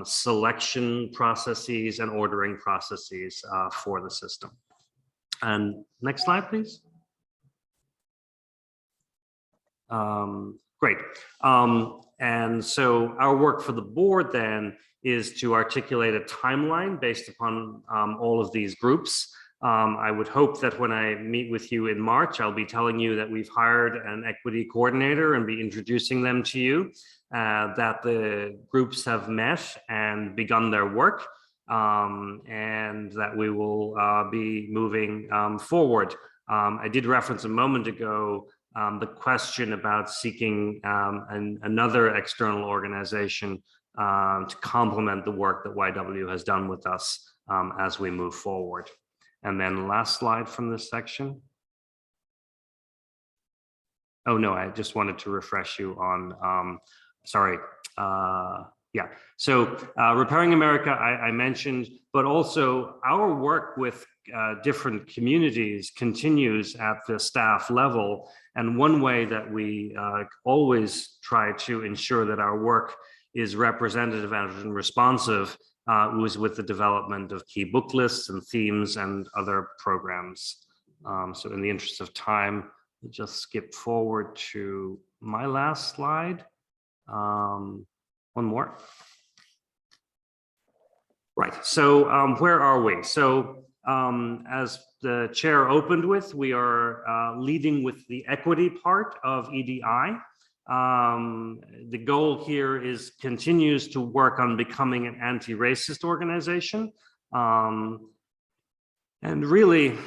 selection processes, and ordering processes for the system. And next slide, please. Great. And so our work for the board then is to articulate a timeline based upon all of these groups. I would hope that when I meet with you in March, I'll be telling you that we've hired an equity coordinator and be introducing them to you, that the groups have met and begun their work, and that we will be moving forward. I did reference a moment ago the question about seeking another external organization to complement the work that YW has done with us as we move forward. And then last slide from this section. Oh no, I just wanted to refresh you on, sorry. Yeah, so Repairing America, I mentioned, but also our work with different communities continues at the staff level. And one way that we always try to ensure that our work is representative and responsive was with the development of key book lists and themes and other programs. So in the interest of time, we'll just skip forward to my last slide. One more. Right, so where are we? So as the chair opened with, we are leading with the equity part of EDI. The goal here continues to work on becoming an anti-racist organization. And really,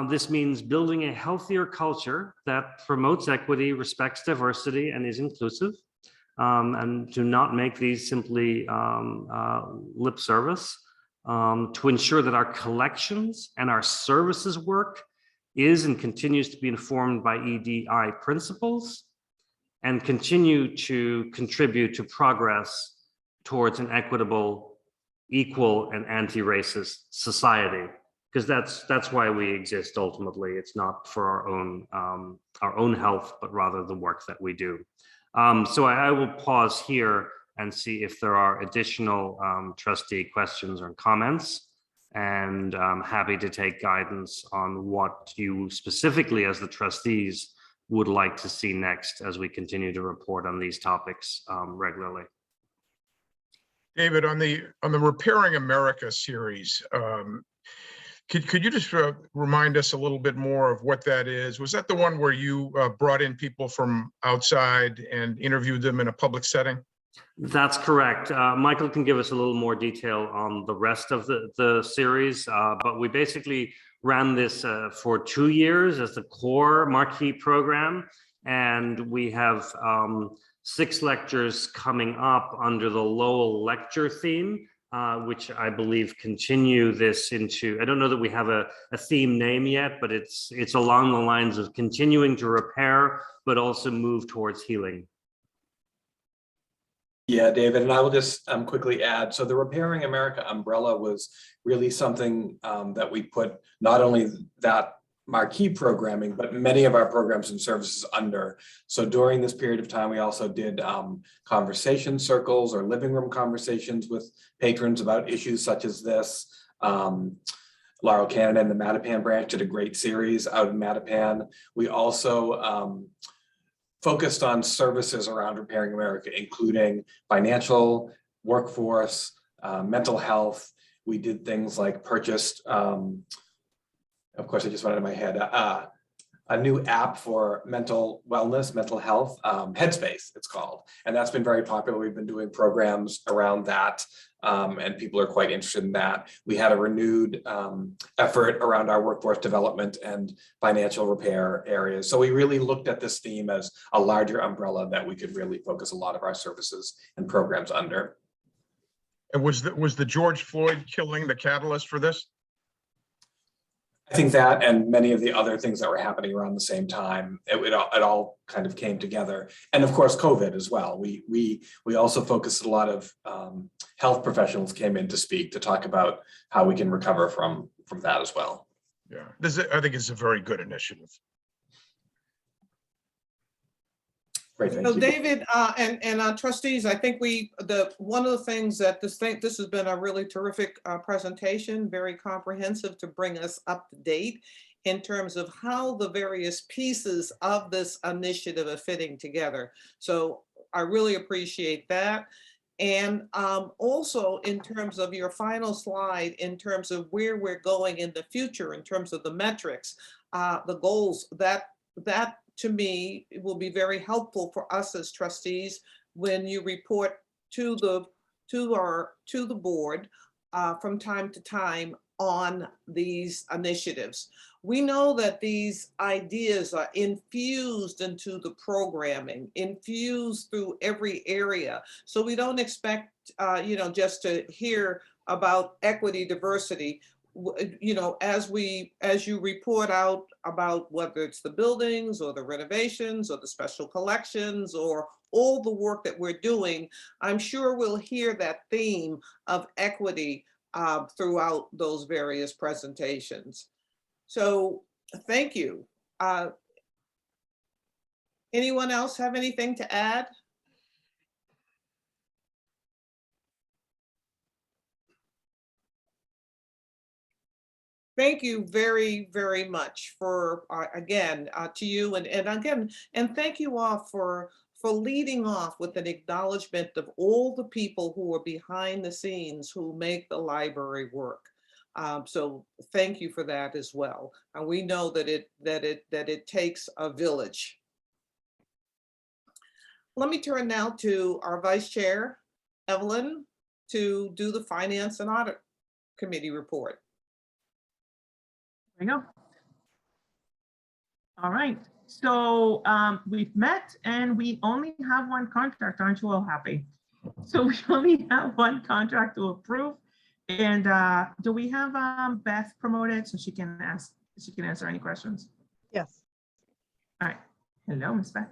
this means building a healthier culture that promotes equity, respects diversity, and is inclusive. And to not make these simply lip service, to ensure that our collections and our services work is and continues to be informed by EDI principles, and continue to contribute to progress towards an equitable, equal, and anti-racist society. Because that's why we exist ultimately. It's not for our own health, but rather the work that we do. So I will pause here and see if there are additional trustee questions or comments. And I'm happy to take guidance on what you specifically as the trustees would like to see next as we continue to report on these topics regularly. David, on the Repairing America series, could you just remind us a little bit more of what that is? Was that the one where you brought in people from outside and interviewed them in a public setting? That's correct. Michael can give us a little more detail on the rest of the series, but we basically ran this for 2 years as the core marquee program, and we have 6 lectures coming up under the Lowell lecture theme, which I believe continue this into, I don't know that we have a theme name yet, but it's along the lines of continuing to repair, but also move towards healing. Yeah, David, and I will just quickly add, so the Repairing America umbrella was really something that we put not only that marquee programming, but many of our programs and services under. So during this period of time, we also did conversation circles or living room conversations with patrons about issues such as this. Laurel Canada and the Mattapan branch did a great series out in Mattapan. We also focused on services around Repairing America, including financial, workforce, mental health. We did things like purchased, of course, I just went out of my head, a new app for mental wellness, mental health, Headspace it's called. And that's been very popular. We've been doing programs around that, and people are quite interested in that. We had a renewed effort around our workforce development and financial repair areas. So we really looked at this theme as a larger umbrella that we could really focus a lot of our services and programs under. And was the George Floyd killing the catalyst for this? I think that and many of the other things that were happening around the same time, it all kind of came together. And of course, COVID as well. We also focused, a lot of health professionals came in to speak to talk about how we can recover from that as well. Yeah, I think it's a very good initiative. Great, thank So you. David and trustees, I think one of the things that this has been a really terrific presentation, very comprehensive to bring us up to date in terms of how the various pieces of this initiative are fitting together. So I really appreciate that. And also in terms of your final slide, in terms of where we're going in the future, in terms of the metrics, the goals, that to me, it will be very helpful for us as trustees when you report to the board from time to time on these initiatives. We know that these ideas are infused into the programming, infused through every area. So we don't expect, just to hear about equity, diversity. As you report out about whether it's the buildings or the renovations or the special collections or all the work that we're doing, I'm sure we'll hear that theme of equity throughout those various presentations. So thank you. Anyone else have anything to add? Thank you very, very much for, again, to you and again, and thank you all for leading off with an acknowledgement of all the people who are behind the scenes who make the library work. So thank you for that as well. And we know that it takes a village. Let me turn now to our Vice Chair, Evelyn, to do the Finance and Audit Committee report. There you go. All right, so we've met and we only have one contract. Aren't you all happy? So we only have one contract to approve. And do we have Beth promoted so she can answer any questions? Yes. All right. Hello, Ms. Beth.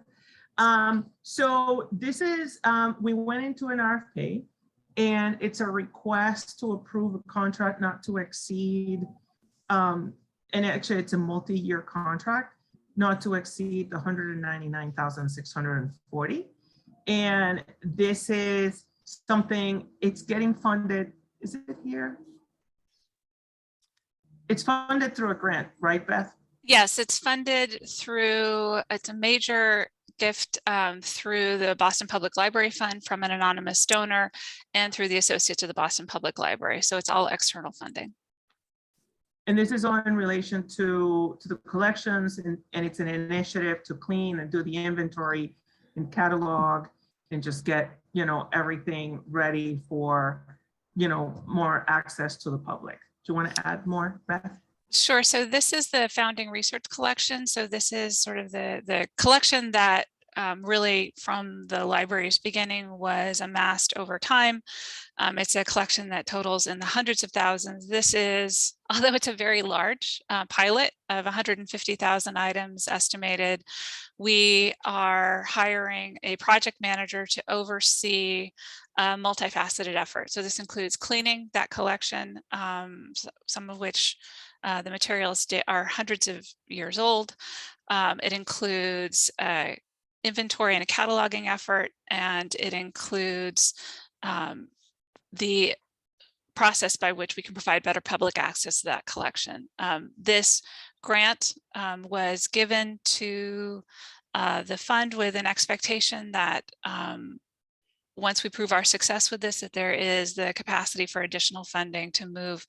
So this is, we went into an RFP and it's a request to approve a contract not to exceed, and actually it's a multi-year contract, not to exceed the $199,640. And this is something, it's getting funded, is it here? It's funded through a grant, right, Beth? Yes, it's funded through, it's a major gift through the Boston Public Library Fund from an anonymous donor and through the Associates of the Boston Public Library. So it's all external funding. And this is all in relation to the collections, and it's an initiative to clean and do the inventory and catalog and just get, you know, everything ready for, you know, more access to the public. Do you want to add more, Beth? Sure. So this is the founding research collection. So this is sort of the collection that really from the library's beginning was amassed over time. It's a collection that totals in the hundreds of thousands. This is, although it's a very large pilot of 150,000 items estimated, we are hiring a project manager to oversee a multifaceted effort. So this includes cleaning that collection, some of which the materials are hundreds of years old. It includes inventory and a cataloging effort, and it includes the process by which we can provide better public access to that collection. This grant was given to the fund with an expectation that once we prove our success with this, that there is the capacity for additional funding to move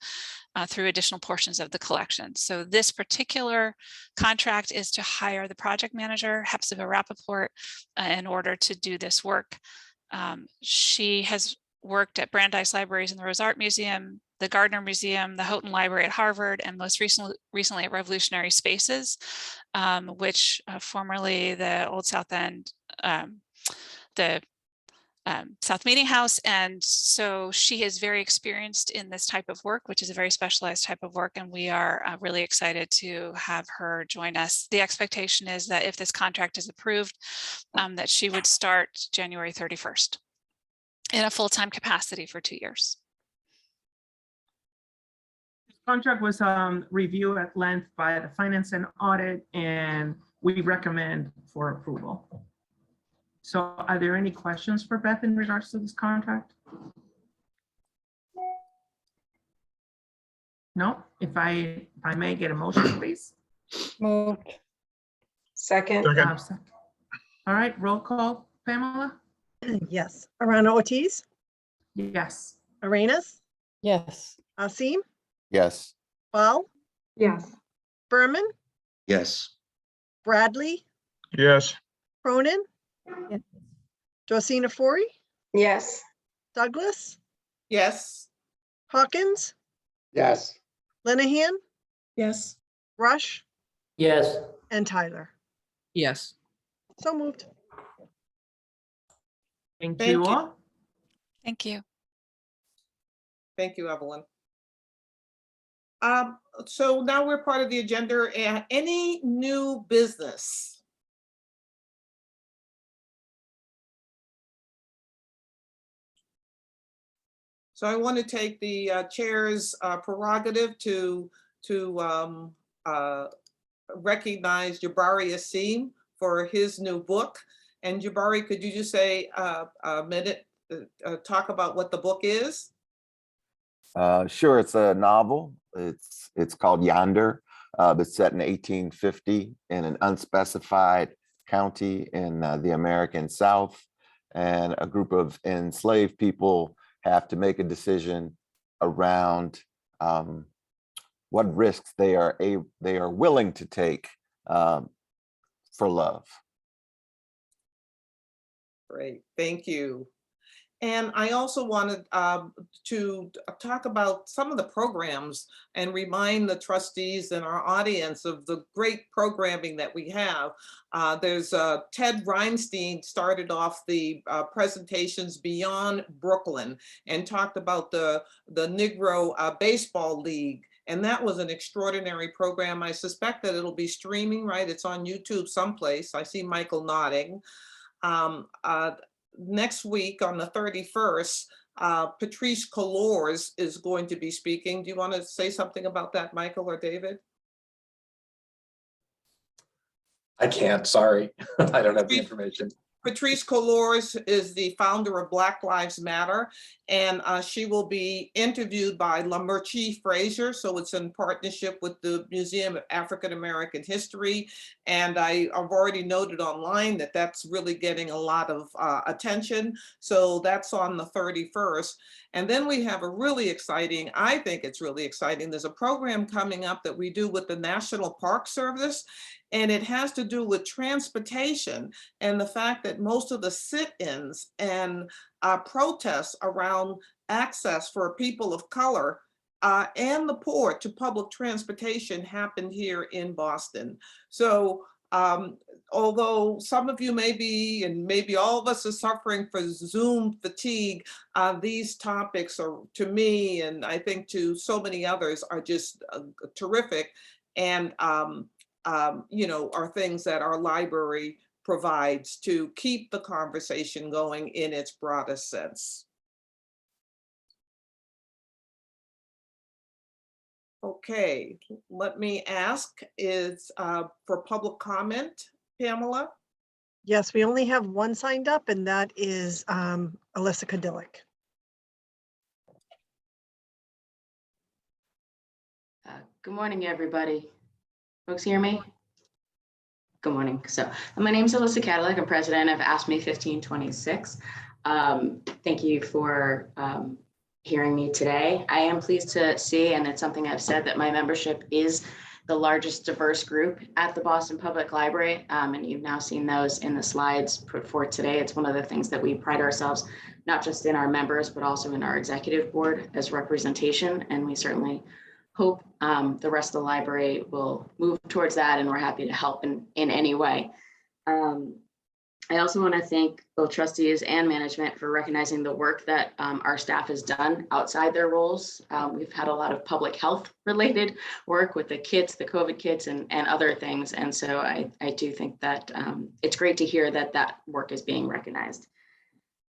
through additional portions of the collection. So this particular contract is to hire the project manager, Hepzibah Rappaport, in order to do this work. She has worked at Brandeis Libraries and the Rose Art Museum, the Gardner Museum, the Houghton Library at Harvard, and most recently at Revolutionary Spaces, which formerly the Old South End, the South Meeting House. And so she is very experienced in this type of work, which is a very specialized type of work. And we are really excited to have her join us. The expectation is that if this contract is approved, that she would start January 31st in a full-time capacity for 2 years. This contract was reviewed at length by the Finance and Audit, and we recommend for approval. So are there any questions for Beth in regards to this contract? No, if I may get a motion, please. Moved. Second. Second. All right, roll call, Pamela? Yes. Arana Ortiz, Yes. Arenas, Yes. Asim, Yes. Ball, Yes. Berman, Yes. Bradley, Yes. Cronin, Yes. Josina Forey, Yes. Douglas, Yes. Hawkins, Yes. Linehan, Yes. Rush, Yes. and Tyler. Yes. So moved. Thank Thank you you. all. Thank you. Thank you, Evelyn. So now we're part of the agenda. And any new business? So I want to take the chair's prerogative to recognize Jabari Asim for his new book. And Jabari, could you just say a minute, talk about what the book is? Sure, it's a novel. It's called Yonder. It's set in 1850 in an unspecified county in the American South. And a group of enslaved people have to make a decision around what risks they are willing to take for love. Great, thank you. And I also wanted to talk about some of the programs and remind the trustees and our audience of the great programming that we have. There's Ted Reinstein started off the presentations Beyond Brooklyn and talked about the Negro Baseball League. And that was an extraordinary program. I suspect that it'll be streaming, right? It's on YouTube someplace. I see Michael nodding. Next week on the 31st, Patrice Colors is going to be speaking. Do you want to say something about that, Michael or David? I can't, sorry. I don't have the information. Patrice Colors is the founder of Black Lives Matter, and she will be interviewed by Lamerchi Frazier. So it's in partnership with the Museum of African American History. And I've already noted online that that's really getting a lot of attention. So that's on the 31st. And then we have a really exciting, I think it's really exciting. There's a program coming up that we do with the National Park Service. And it has to do with transportation and the fact that most of the sit-ins and protests around access for people of color and the poor to public transportation happened here in Boston. So although some of you may be, and maybe all of us are suffering for Zoom fatigue, these topics are, to me, and I think to so many others, are just terrific. And you know, are things that our library provides to keep the conversation going in its broadest sense. Okay, let me ask, is for public comment, Pamela? Yes, we only have one signed up, and that is Alyssa Kadillik. Good morning, everybody. Folks hear me? Good morning. So my name is Alyssa Cadillac. I'm president of ASME 1526. Thank you for hearing me today. I am pleased to see, and it's something I've said, that my membership is the largest diverse group at the Boston Public Library. And you've now seen those in the slides put forth today. It's one of the things that we pride ourselves, not just in our members, but also in our executive board as representation. And we certainly hope the rest of the library will move towards that, and we're happy to help in any way. I also want to thank both trustees and management for recognizing the work that our staff has done outside their roles. We've had a lot of public health related work with the kits, the COVID kits, and other things. And so I do think that it's great to hear that that work is being recognized.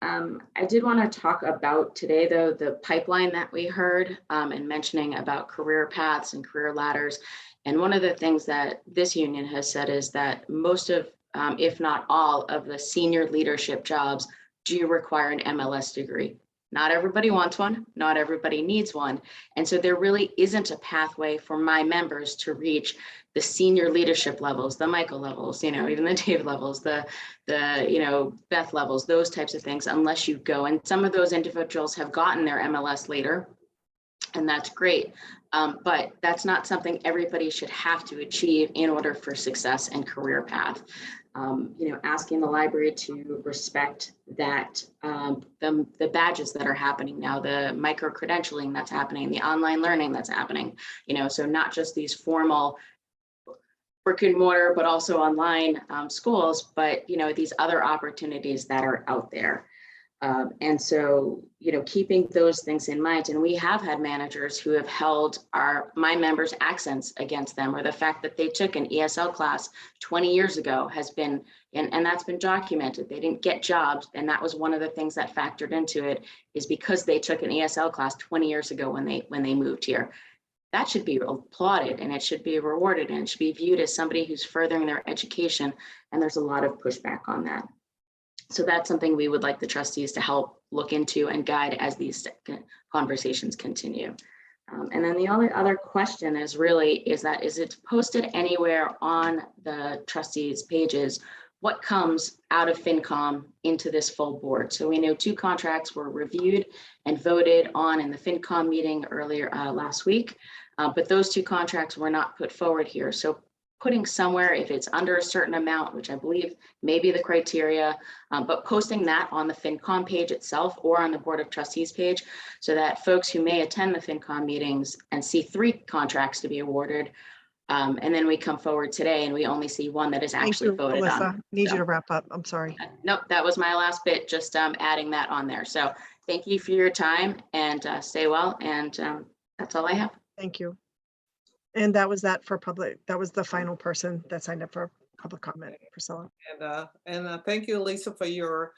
I did want to talk about today, though, the pipeline that we heard and mentioning about career paths and career ladders. And one of the things that this union has said is that most of, if not all, of the senior leadership jobs do require an MLS degree. Not everybody wants one, not everybody needs one. And so there really isn't a pathway for my members to reach the senior leadership levels, the Michael levels, you know, even the Dave levels, the you know, Beth levels, those types of things, unless you go. And some of those individuals have gotten their MLS later, and that's great. But that's not something everybody should have to achieve in order for success and career path. You know, asking the library to respect that the badges that are happening now, the micro credentialing that's happening, the online learning that's happening, you know, so not just these formal brick and mortar, but also online schools, but, you know, these other opportunities that are out there. And so, you know, keeping those things in mind, and we have had managers who have held my members' accents against them, or the fact that they took an ESL class 20 years ago has been, and that's been documented. They didn't get jobs, and that was one of the things that factored into it, is because they took an ESL class 20 years ago when they moved here. That should be applauded, and it should be rewarded, and it should be viewed as somebody who's furthering their education. And there's a lot of pushback on that. So that's something we would like the trustees to help look into and guide as these conversations continue. And then the only other question is it posted anywhere on the trustees pages what comes out of FinCom into this full board? So we know 2 contracts were reviewed and voted on in the FinCom meeting earlier last week, but those 2 contracts were not put forward here. So putting somewhere, if it's under a certain amount, which I believe may be the criteria, but posting that on the FinCom page itself or on the Board of Trustees page, so that folks who may attend the FinCom meetings and see 3 contracts to be awarded, and then we come forward today and we only see 1 that is actually voted Alyssa. on. Need So, you to wrap up. I'm sorry. nope, that was my last bit, just adding that on there. So thank you for your time, and stay well, and that's all I have. Thank you. And that was that for public. That was the final person that signed up for public comment, Priscilla. And thank you, Lisa, for your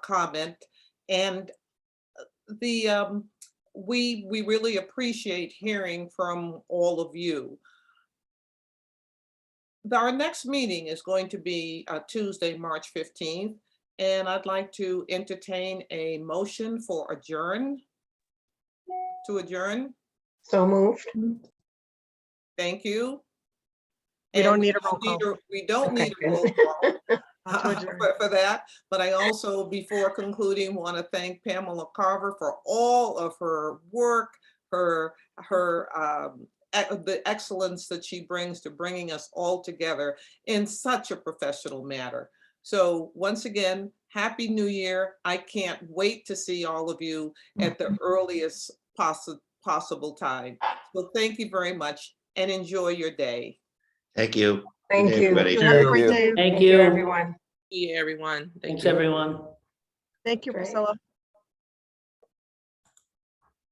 comment. And the we really appreciate hearing from all of you. Our next meeting is going to be Tuesday, March 15th, and I'd like to entertain a motion for adjourn. To adjourn. So moved. Thank you. We don't need a roll call. We don't need a roll call for that. But I also, before concluding, want to thank Pamela Carver for all of her work, the excellence that she brings to bringing us all together in such a professional manner. So once again, Happy New Year. I can't wait to see all of you at the earliest possible time. So thank you very much and enjoy your day. Thank you. Thank Good day, you. everybody. Have a great day. Thank you, everyone. See you, everyone. Thanks, everyone. Thank you, Great. Priscilla.